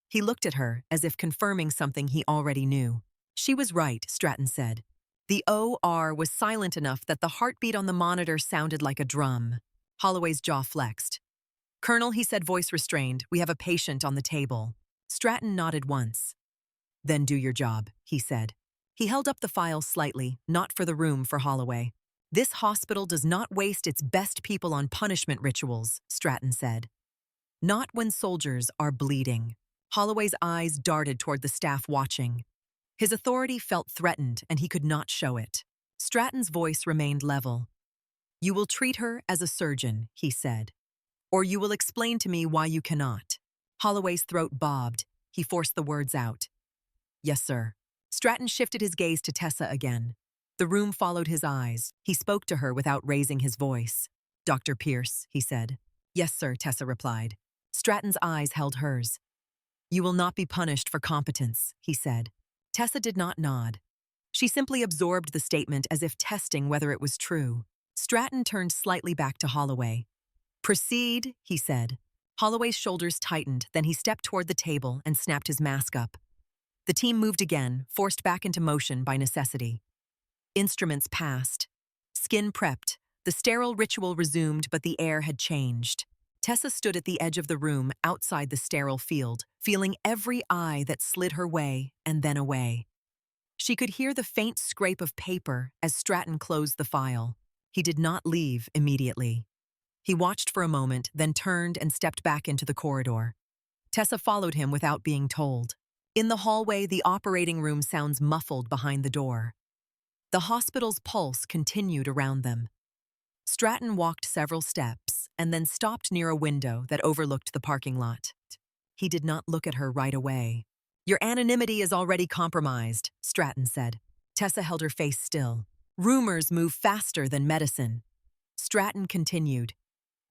He looked at her as if confirming something he already knew. "She was right," Stratton said. The OR was silent enough that the heartbeat on the monitor sounded like a drum. Holloway's jaw flexed. "Colonel," he said, voice restrained, "we have a patient on the table." Stratton nodded once. "Then do your job," he said. He held up the file slightly, not for the room, for Holloway. "This hospital does not waste its best people on punishment rituals," Stratton said. "Not when soldiers are bleeding." Holloway's eyes darted toward the staff watching. His authority felt threatened, and he could not show it. Stratton's voice remained level. "You will treat her as a surgeon," he said. "Or you will explain to me why you cannot." Holloway's throat bobbed. He forced the words out. "Yes, sir." Stratton shifted his gaze to Tessa again. The room followed his eyes. He spoke to her without raising his voice. "Dr. Pierce," he said. "Yes, sir," Tessa replied. Stratton's eyes held hers. "You will not be punished for competence," he said. Tessa did not nod. She simply absorbed the statement as if testing whether it was true. Stratton turned slightly back to Holloway. "Proceed," he said. Holloway's shoulders tightened, then he stepped toward the table and snapped his mask up. The team moved again, forced back into motion by necessity. Instruments passed. Skin prepped. The sterile ritual resumed, but the air had changed. Tessa stood at the edge of the room outside the sterile field, feeling every eye that slid her way and then away. She could hear the faint scrape of paper as Stratton closed the file. He did not leave immediately. He watched for a moment, then turned and stepped back into the corridor. Tessa followed him without being told. In the hallway, the operating room sounds muffled behind the door. The hospital's pulse continued around them. Stratton walked several steps and then stopped near a window that overlooked the parking lot. He did not look at her right away. "Your anonymity is already compromised," Stratton said. Tessa held her face still. "Rumors move faster than medicine." Stratton continued.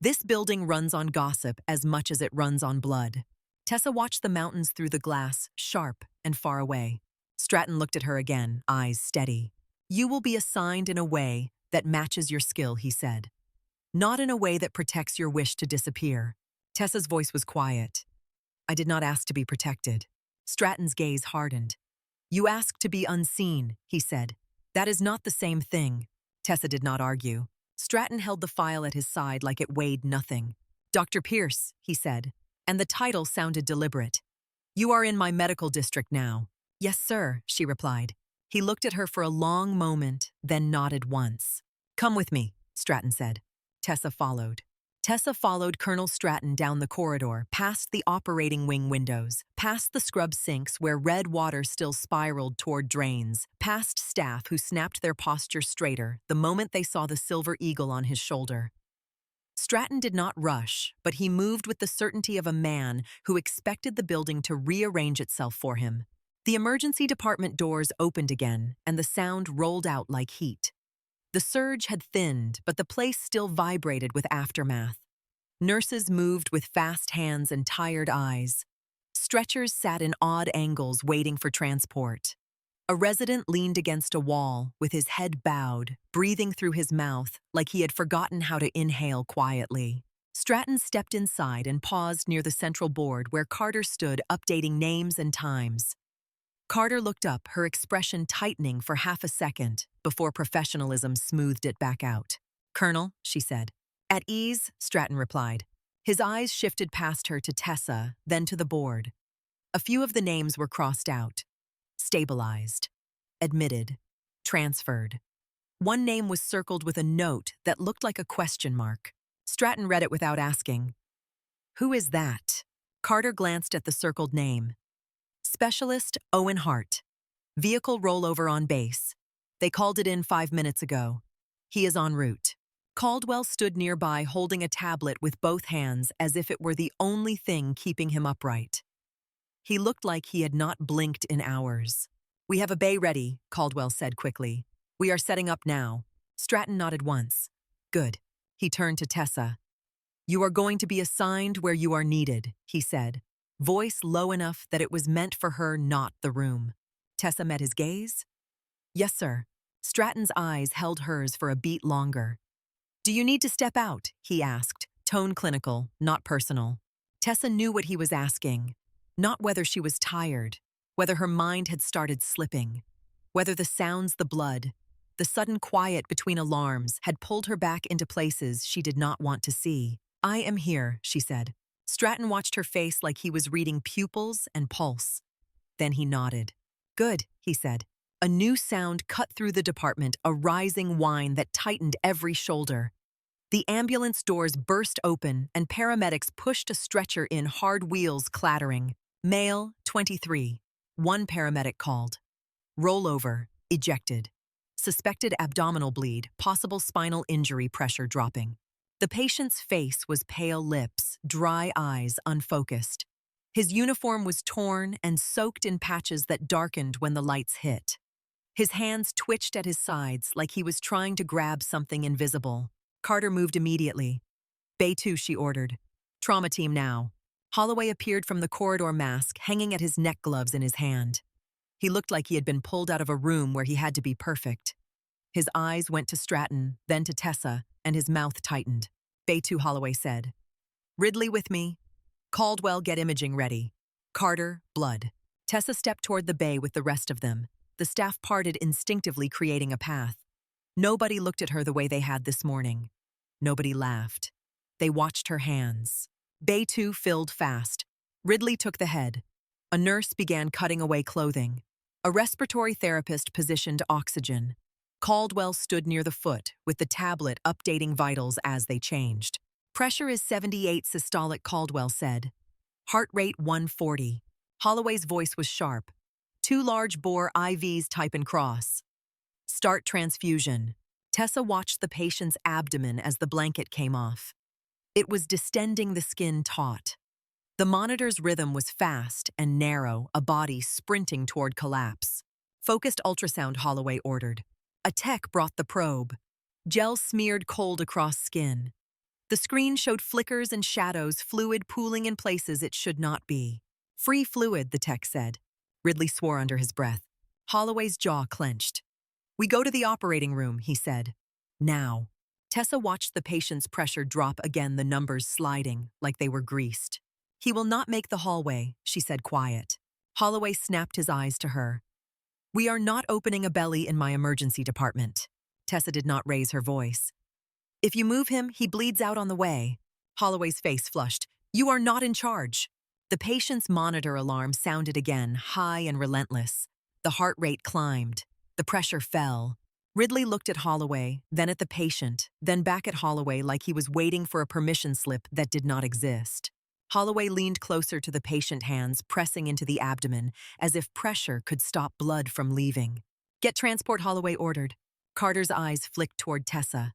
"This building runs on gossip as much as it runs on blood." Tessa watched the mountains through the glass, sharp and far away. Stratton looked at her again, eyes steady. "You will be assigned in a way that matches your skill," he said. "Not in a way that protects your wish to disappear." Tessa's voice was quiet. "I did not ask to be protected." Stratton's gaze hardened. "You asked to be unseen," he said. "That is not the same thing." Tessa did not argue. Stratton held the file at his side like it weighed nothing. "Dr. Pierce," he said, and the title sounded deliberate. "You are in my medical district now." "Yes, sir," she replied. He looked at her for a long moment, then nodded once. "Come with me," Stratton said. Tessa followed. Tessa followed Colonel Stratton down the corridor, past the operating wing windows, past the scrub sinks where red water still spiraled toward drains, past staff who snapped their posture straighter the moment they saw the silver eagle on his shoulder. Stratton did not rush, but he moved with the certainty of a man who expected the building to rearrange itself for him. The emergency department doors opened again, and the sound rolled out like heat. The surge had thinned, but the place still vibrated with aftermath. Nurses moved with fast hands and tired eyes. Stretchers sat in odd angles waiting for transport. A resident leaned against a wall, with his head bowed, breathing through his mouth like he had forgotten how to inhale quietly. Stratton stepped inside and paused near the central board where Carter stood updating names and times. Carter looked up, her expression tightening for half a second before professionalism smoothed it back out. "Colonel," she said. "At ease," Stratton replied. His eyes shifted past her to Tessa, then to the board. A few of the names were crossed out. Stabilized. Admitted. Transferred. One name was circled with a note that looked like a question mark. Stratton read it without asking. "Who is that?" Carter glanced at the circled name. Specialist Owen Hart. Vehicle rollover on base. They called it in 5 minutes ago. He is en route. Caldwell stood nearby holding a tablet with both hands as if it were the only thing keeping him upright. He looked like he had not blinked in hours. "We have a bay ready," Caldwell said quickly. "We are setting up now." Stratton nodded once. "Good." He turned to Tessa. "You are going to be assigned where you are needed," he said, voice low enough that it was meant for her, not the room. Tessa met his gaze. "Yes, sir." Stratton's eyes held hers for a beat longer. "Do you need to step out?" he asked, tone clinical, not personal. Tessa knew what he was asking. Not whether she was tired, whether her mind had started slipping, whether the sounds, the blood, the sudden quiet between alarms had pulled her back into places she did not want to see. "I am here," she said. Stratton watched her face like he was reading pupils and pulse. Then he nodded. "Good," he said. A new sound cut through the department, a rising whine that tightened every shoulder. The ambulance doors burst open and paramedics pushed a stretcher in, hard wheels clattering. "Male, 23. One paramedic called. Rollover, ejected. Suspected abdominal bleed, possible spinal injury, pressure dropping." The patient's face was pale lips, dry eyes, unfocused. His uniform was torn and soaked in patches that darkened when the lights hit. His hands twitched at his sides like he was trying to grab something invisible. Carter moved immediately. "Bay 2, she ordered. "Trauma team now." Holloway appeared from the corridor, mask hanging at his neck, gloves in his hand. He looked like he had been pulled out of a room where he had to be perfect. His eyes went to Stratton, then to Tessa, and his mouth tightened. "Bay 2, Holloway said. "Ridley with me." "Caldwell, get imaging ready." "Carter, blood." Tessa stepped toward the bay with the rest of them. The staff parted instinctively, creating a path. Nobody looked at her the way they had this morning. Nobody laughed. They watched her hands. Bay 2 filled fast. Ridley took the head. A nurse began cutting away clothing. A respiratory therapist positioned oxygen. Caldwell stood near the foot, with the tablet updating vitals as they changed. Pressure is 78 systolic, Caldwell said. Heart rate 140. Holloway's voice was sharp. 2 large-bore IVs, type and cross. Start transfusion. Tessa watched the patient's abdomen as the blanket came off. It was distending the skin taut. The monitor's rhythm was fast and narrow, a body sprinting toward collapse. Focused ultrasound, Holloway ordered. A tech brought the probe. Gel smeared cold across skin. The screen showed flickers and shadows, fluid pooling in places it should not be. Free fluid, the tech said. Ridley swore under his breath. Holloway's jaw clenched. We go to the operating room, he said. Now. Tessa watched the patient's pressure drop again, the numbers sliding like they were greased. He will not make the hallway, she said, quiet. Holloway snapped his eyes to her. We are not opening a belly in my emergency department. Tessa did not raise her voice. If you move him, he bleeds out on the way. Holloway's face flushed. You are not in charge. The patient's monitor alarm sounded again, high and relentless. The heart rate climbed. The pressure fell. Ridley looked at Holloway, then at the patient, then back at Holloway like he was waiting for a permission slip that did not exist. Holloway leaned closer to the patient, hands pressing into the abdomen, as if pressure could stop blood from leaving. Get transport, Holloway ordered. Carter's eyes flicked toward Tessa.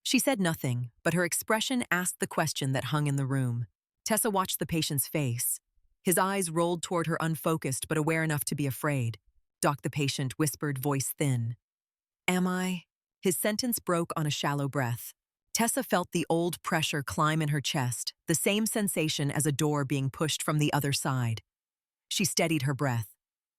She said nothing, but her expression asked the question that hung in the room. Tessa watched the patient's face. His eyes rolled toward her, unfocused but aware enough to be afraid. Doc, the patient whispered, voice thin. Am I? His sentence broke on a shallow breath. Tessa felt the old pressure climb in her chest, the same sensation as a door being pushed from the other side. She steadied her breath.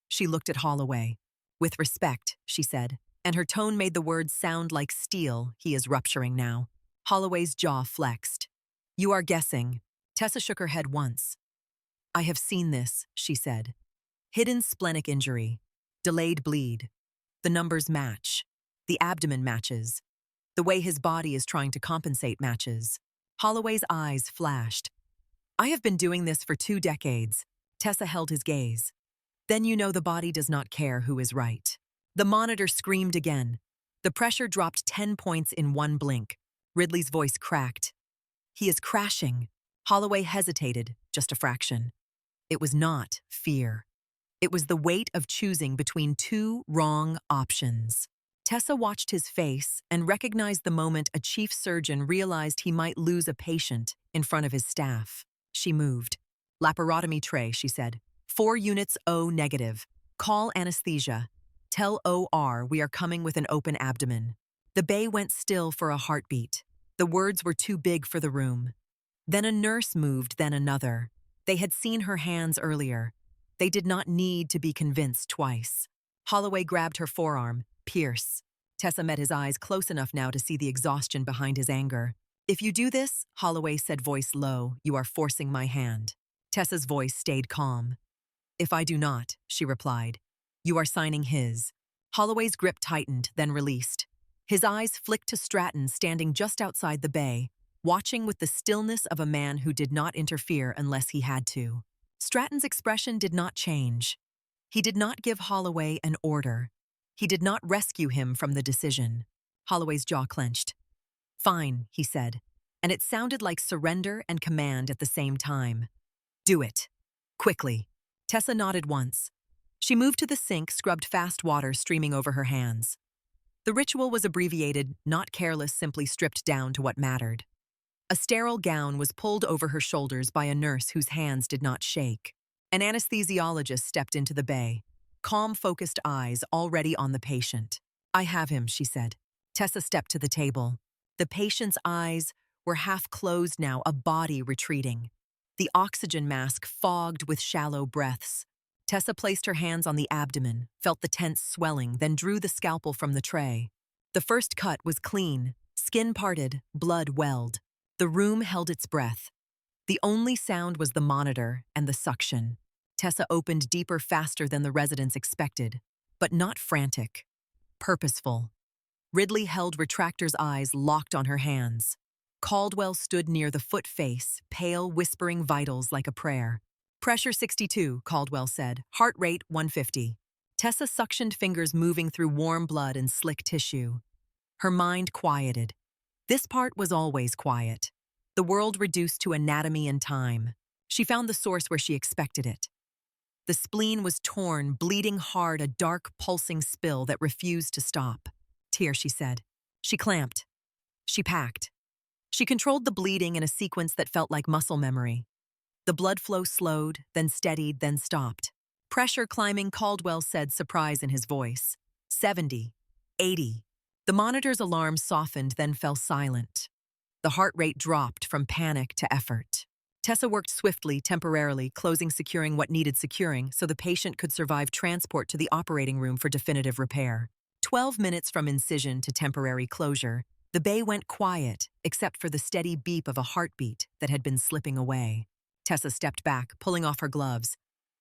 She looked at Holloway. With respect, she said, and her tone made the words sound like steel. He is rupturing now. Holloway's jaw flexed. You are guessing. Tessa shook her head once. I have seen this, she said. Hidden splenic injury. Delayed bleed. The numbers match. The abdomen matches. The way his body is trying to compensate matches. Holloway's eyes flashed. I have been doing this for 2 decades. Tessa held his gaze. Then you know the body does not care who is right. The monitor screamed again. The pressure dropped 10 points in one blink. Ridley's voice cracked. He is crashing. Holloway hesitated, just a fraction. It was not fear. It was the weight of choosing between 2 wrong options. Tessa watched his face and recognized the moment a chief surgeon realized he might lose a patient in front of his staff. She moved. Laparotomy tray, she said. 4 units O negative. Call anesthesia. Tell OR we are coming with an open abdomen. The bay went still for a heartbeat. The words were too big for the room. Then a nurse moved, then another. They had seen her hands earlier. They did not need to be convinced twice. Holloway grabbed her forearm. Pierce. Tessa met his eyes close enough now to see the exhaustion behind his anger. If you do this, Holloway said, voice low, you are forcing my hand. Tessa's voice stayed calm. If I do not, she replied, you are signing his. Holloway's grip tightened, then released. His eyes flicked to Stratton standing just outside the bay, watching with the stillness of a man who did not interfere unless he had to. Stratton's expression did not change. He did not give Holloway an order. He did not rescue him from the decision. Holloway's jaw clenched. Fine, he said, and it sounded like surrender and command at the same time. Do it. Quickly. Tessa nodded once. She moved to the sink, scrubbed fast water streaming over her hands. The ritual was abbreviated, not careless, simply stripped down to what mattered. A sterile gown was pulled over her shoulders by a nurse whose hands did not shake. An anesthesiologist stepped into the bay. Calm, focused eyes already on the patient. I have him, she said. Tessa stepped to the table. The patient's eyes were half closed now, a body retreating. The oxygen mask fogged with shallow breaths. Tessa placed her hands on the abdomen, felt the tense swelling, then drew the scalpel from the tray. The first cut was clean, skin parted, blood welled. The room held its breath. The only sound was the monitor and the suction. Tessa opened deeper faster than the residents expected, but not frantic, purposeful. Ridley held Retractor's eyes locked on her hands. Caldwell stood near the foot face, pale, whispering vitals like a prayer. Pressure 62, Caldwell said. Heart rate 150. Tessa suctioned fingers moving through warm blood and slick tissue. Her mind quieted. This part was always quiet. The world reduced to anatomy and time. She found the source where she expected it. The spleen was torn, bleeding hard, a dark, pulsing spill that refused to stop. Tear, she said. She clamped. She packed. She controlled the bleeding in a sequence that felt like muscle memory. The blood flow slowed, then steadied, then stopped. Pressure climbing, Caldwell said, surprise in his voice. 70. 80. The monitor's alarm softened, then fell silent. The heart rate dropped from panic to effort. Tessa worked swiftly, temporarily, securing what needed securing so the patient could survive transport to the operating room for definitive repair. 12 minutes from incision to temporary closure, the bay went quiet, except for the steady beep of a heartbeat that had been slipping away. Tessa stepped back, pulling off her gloves.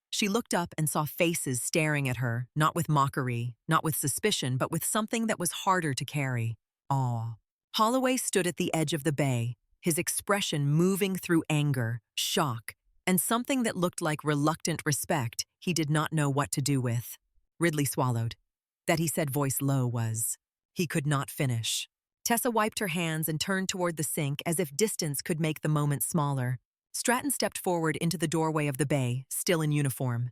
She looked up and saw faces staring at her, not with mockery, not with suspicion, but with something that was harder to carry. Awe. Holloway stood at the edge of the bay, his expression moving through anger, shock, and something that looked like reluctant respect he did not know what to do with. Ridley swallowed. That, he said, voice low, was. He could not finish. Tessa wiped her hands and turned toward the sink as if distance could make the moment smaller. Stratton stepped forward into the doorway of the bay, still in uniform.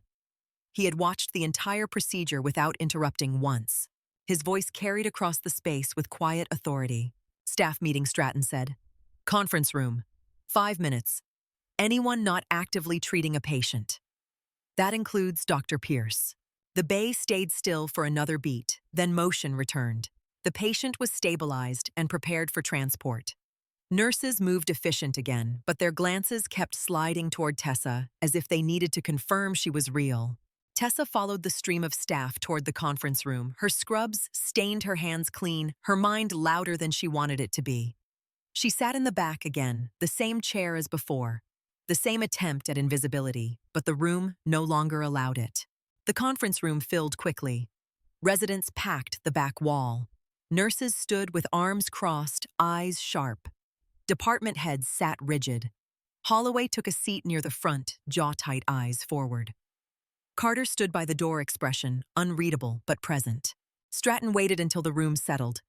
He had watched the entire procedure without interrupting once. His voice carried across the space with quiet authority. Staff meeting, Stratton said. Conference room. 5 minutes. Anyone not actively treating a patient. That includes Dr. Pierce. The bay stayed still for another beat, then motion returned. The patient was stabilized and prepared for transport. Nurses moved efficient again, but their glances kept sliding toward Tessa as if they needed to confirm she was real. Tessa followed the stream of staff toward the conference room. Her scrubs stained her hands clean, her mind louder than she wanted it to be. She sat in the back again, the same chair as before, the same attempt at invisibility, but the room no longer allowed it. The conference room filled quickly. Residents packed the back wall. Nurses stood with arms crossed, eyes sharp. Department heads sat rigid. Holloway took a seat near the front, jaw-tight, eyes forward. Carter stood by the door, expression unreadable but present. Stratton waited until the room settled.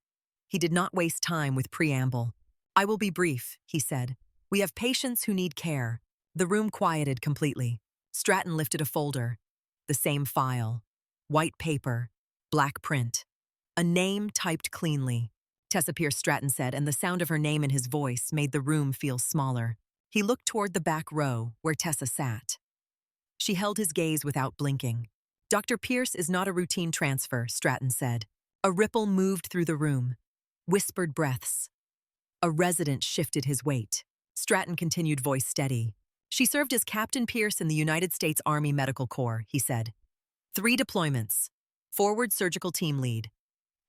He did not waste time with preamble. I will be brief, he said. We have patients who need care. The room quieted completely. Stratton lifted a folder. The same file. White paper. Black print. A name typed cleanly. Tessa Pierce, Stratton said, and the sound of her name in his voice made the room feel smaller. He looked toward the back row, where Tessa sat. She held his gaze without blinking. Dr. Pierce is not a routine transfer, Stratton said. A ripple moved through the room. Whispered breaths. A resident shifted his weight. Stratton continued, voice steady. She served as Captain Pierce in the United States Army Medical Corps, he said. 3 deployments. Forward surgical team lead.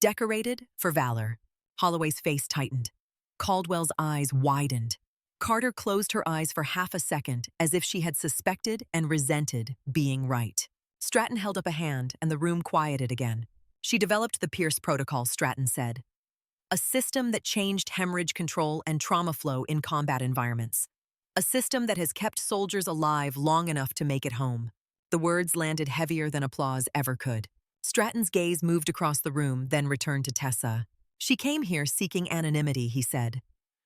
Decorated for valor. Holloway's face tightened. Caldwell's eyes widened. Carter closed her eyes for half a second, as if she had suspected and resented being right. Stratton held up a hand, and the room quieted again. She developed the Pierce protocol, Stratton said. A system that changed hemorrhage control and trauma flow in combat environments. A system that has kept soldiers alive long enough to make it home. The words landed heavier than applause ever could. Stratton's gaze moved across the room, then returned to Tessa. She came here seeking anonymity, he said.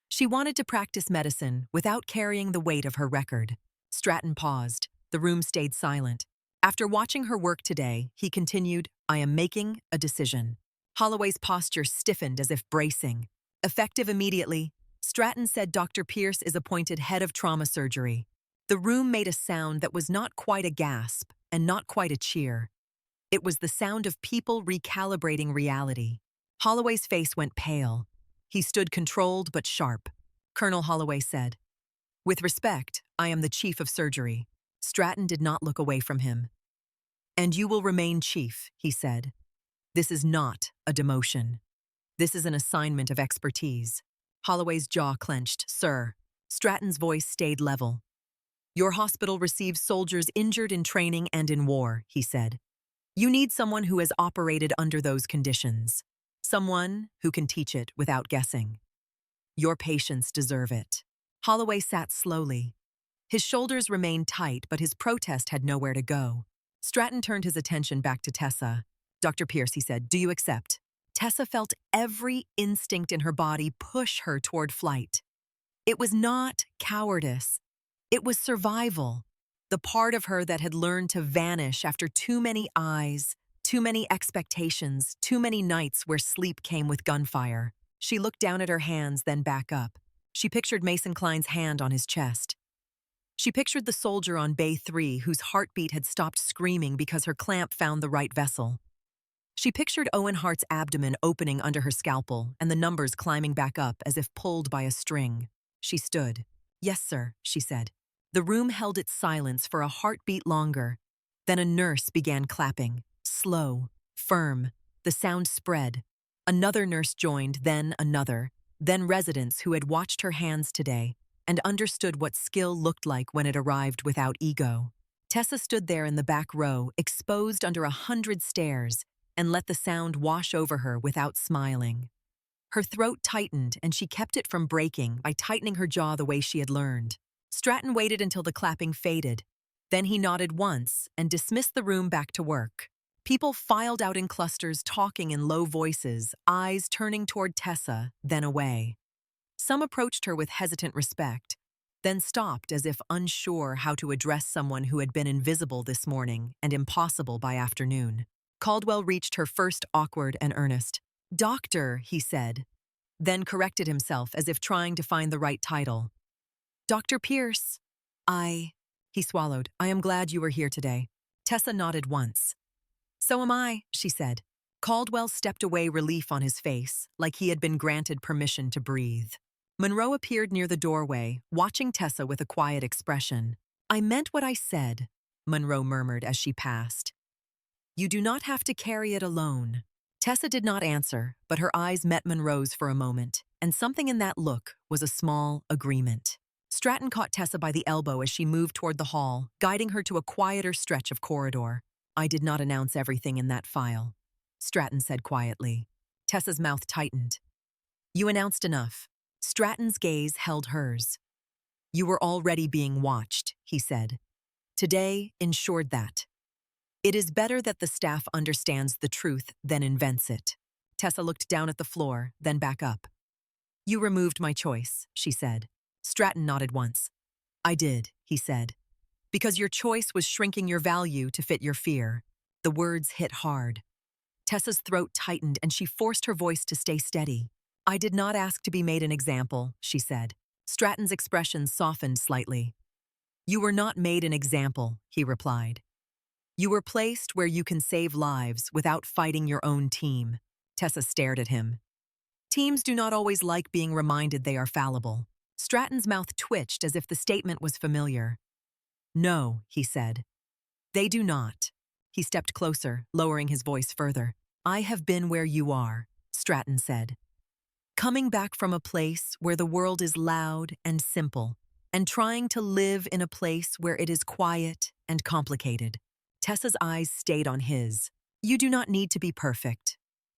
She wanted to practice medicine without carrying the weight of her record. Stratton paused. The room stayed silent. After watching her work today, he continued, I am making a decision. Holloway's posture stiffened as if bracing. Effective immediately, Stratton said Dr. Pierce is appointed head of trauma surgery. The room made a sound that was not quite a gasp and not quite a cheer. It was the sound of people recalibrating reality. Holloway's face went pale. He stood controlled but sharp. Colonel Holloway said, With respect, I am the chief of surgery. Stratton did not look away from him. And you will remain chief, he said. This is not a demotion. This is an assignment of expertise. Holloway's jaw clenched. Sir. Stratton's voice stayed level. Your hospital receives soldiers injured in training and in war, he said. You need someone who has operated under those conditions. Someone who can teach it without guessing. Your patients deserve it. Holloway sat slowly. His shoulders remained tight, but his protest had nowhere to go. Stratton turned his attention back to Tessa. Dr. Pierce, he said, do you accept? Tessa felt every instinct in her body push her toward flight. It was not cowardice. It was survival. The part of her that had learned to vanish after too many eyes, too many expectations, too many nights where sleep came with gunfire. She looked down at her hands, then back up. She pictured Mason Klein's hand on his chest. She pictured the soldier on Bay 3 whose heartbeat had stopped screaming because her clamp found the right vessel. She pictured Owen Hart's abdomen opening under her scalpel and the numbers climbing back up as if pulled by a string. She stood. Yes, sir, she said. The room held its silence for a heartbeat longer. Then a nurse began clapping. Slow, firm. The sound spread. Another nurse joined, then another. Then residents who had watched her hands today and understood what skill looked like when it arrived without ego. Tessa stood there in the back row, exposed under 100 stares, and let the sound wash over her without smiling. Her throat tightened, and she kept it from breaking by tightening her jaw the way she had learned. Stratton waited until the clapping faded. Then he nodded once and dismissed the room back to work. People filed out in clusters, talking in low voices, eyes turning toward Tessa, then away. Some approached her with hesitant respect, then stopped as if unsure how to address someone who had been invisible this morning and impossible by afternoon. Caldwell reached her first awkward and earnest. Doctor, he said, then corrected himself as if trying to find the right title. Dr. Pierce. He swallowed. I am glad you are here today. Tessa nodded once. So am I, she said. Caldwell stepped away, relief on his face, like he had been granted permission to breathe. Monroe appeared near the doorway, watching Tessa with a quiet expression. I meant what I said, Monroe murmured as she passed. You do not have to carry it alone. Tessa did not answer, but her eyes met Monroe's for a moment, and something in that look was a small agreement. Stratton caught Tessa by the elbow as she moved toward the hall, guiding her to a quieter stretch of corridor. I did not announce everything in that file, Stratton said quietly. Tessa's mouth tightened. You announced enough. Stratton's gaze held hers. You were already being watched, he said. Today ensured that. It is better that the staff understands the truth than invents it. Tessa looked down at the floor, then back up. You removed my choice, she said. Stratton nodded once. I did, he said. Because your choice was shrinking your value to fit your fear. The words hit hard. Tessa's throat tightened and she forced her voice to stay steady. I did not ask to be made an example, she said. Stratton's expression softened slightly. You were not made an example, he replied. You were placed where you can save lives without fighting your own team. Tessa stared at him. Teams do not always like being reminded they are fallible. Stratton's mouth twitched as if the statement was familiar. No, he said. They do not. He stepped closer, lowering his voice further. I have been where you are, Stratton said. Coming back from a place where the world is loud and simple, and trying to live in a place where it is quiet and complicated. Tessa's eyes stayed on his. You do not need to be perfect,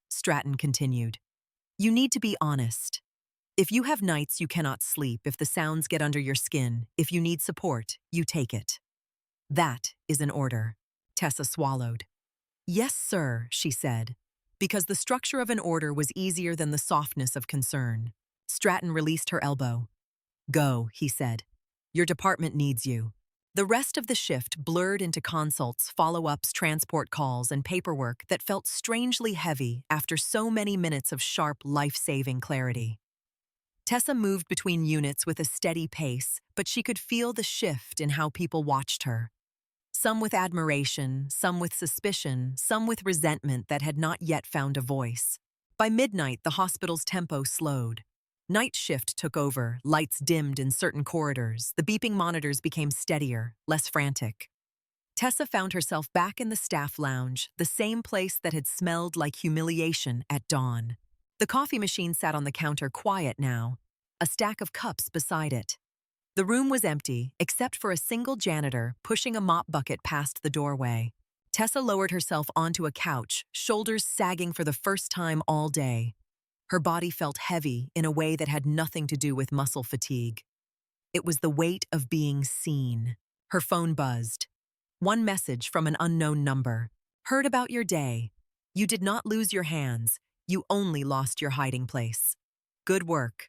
Stratton continued. You need to be honest. If you have nights you cannot sleep, if the sounds get under your skin, if you need support, you take it. That is an order. Tessa swallowed. Yes, sir, she said, because the structure of an order was easier than the softness of concern. Stratton released her elbow. Go, he said. Your department needs you. The rest of the shift blurred into consults, follow-ups, transport calls, and paperwork that felt strangely heavy after so many minutes of sharp, life-saving clarity. Tessa moved between units with a steady pace, but she could feel the shift in how people watched her. Some with admiration, some with suspicion, some with resentment that had not yet found a voice. By midnight, the hospital's tempo slowed. Night shift took over, lights dimmed in certain corridors, the beeping monitors became steadier, less frantic. Tessa found herself back in the staff lounge, the same place that had smelled like humiliation at dawn. The coffee machine sat on the counter quiet now, a stack of cups beside it. The room was empty, except for a single janitor pushing a mop bucket past the doorway. Tessa lowered herself onto a couch, shoulders sagging for the first time all day. Her body felt heavy in a way that had nothing to do with muscle fatigue. It was the weight of being seen. Her phone buzzed. One message from an unknown number. Heard about your day. You did not lose your hands. You only lost your hiding place. Good work.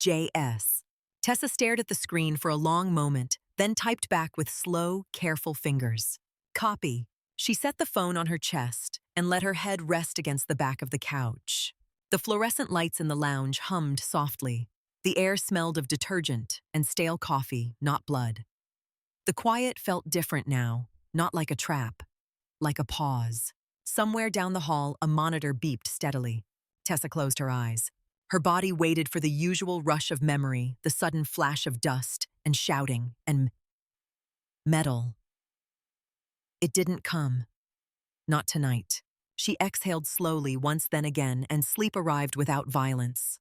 J.S. Tessa stared at the screen for a long moment, then typed back with slow, careful fingers. Copy. She set the phone on her chest and let her head rest against the back of the couch. The fluorescent lights in the lounge hummed softly. The air smelled of detergent and stale coffee, not blood. The quiet felt different now, not like a trap, like a pause. Somewhere down the hall, a monitor beeped steadily. Tessa closed her eyes. Her body waited for the usual rush of memory, the sudden flash of dust and shouting and metal. It didn't come. Not tonight. She exhaled slowly once then again, and sleep arrived without violence.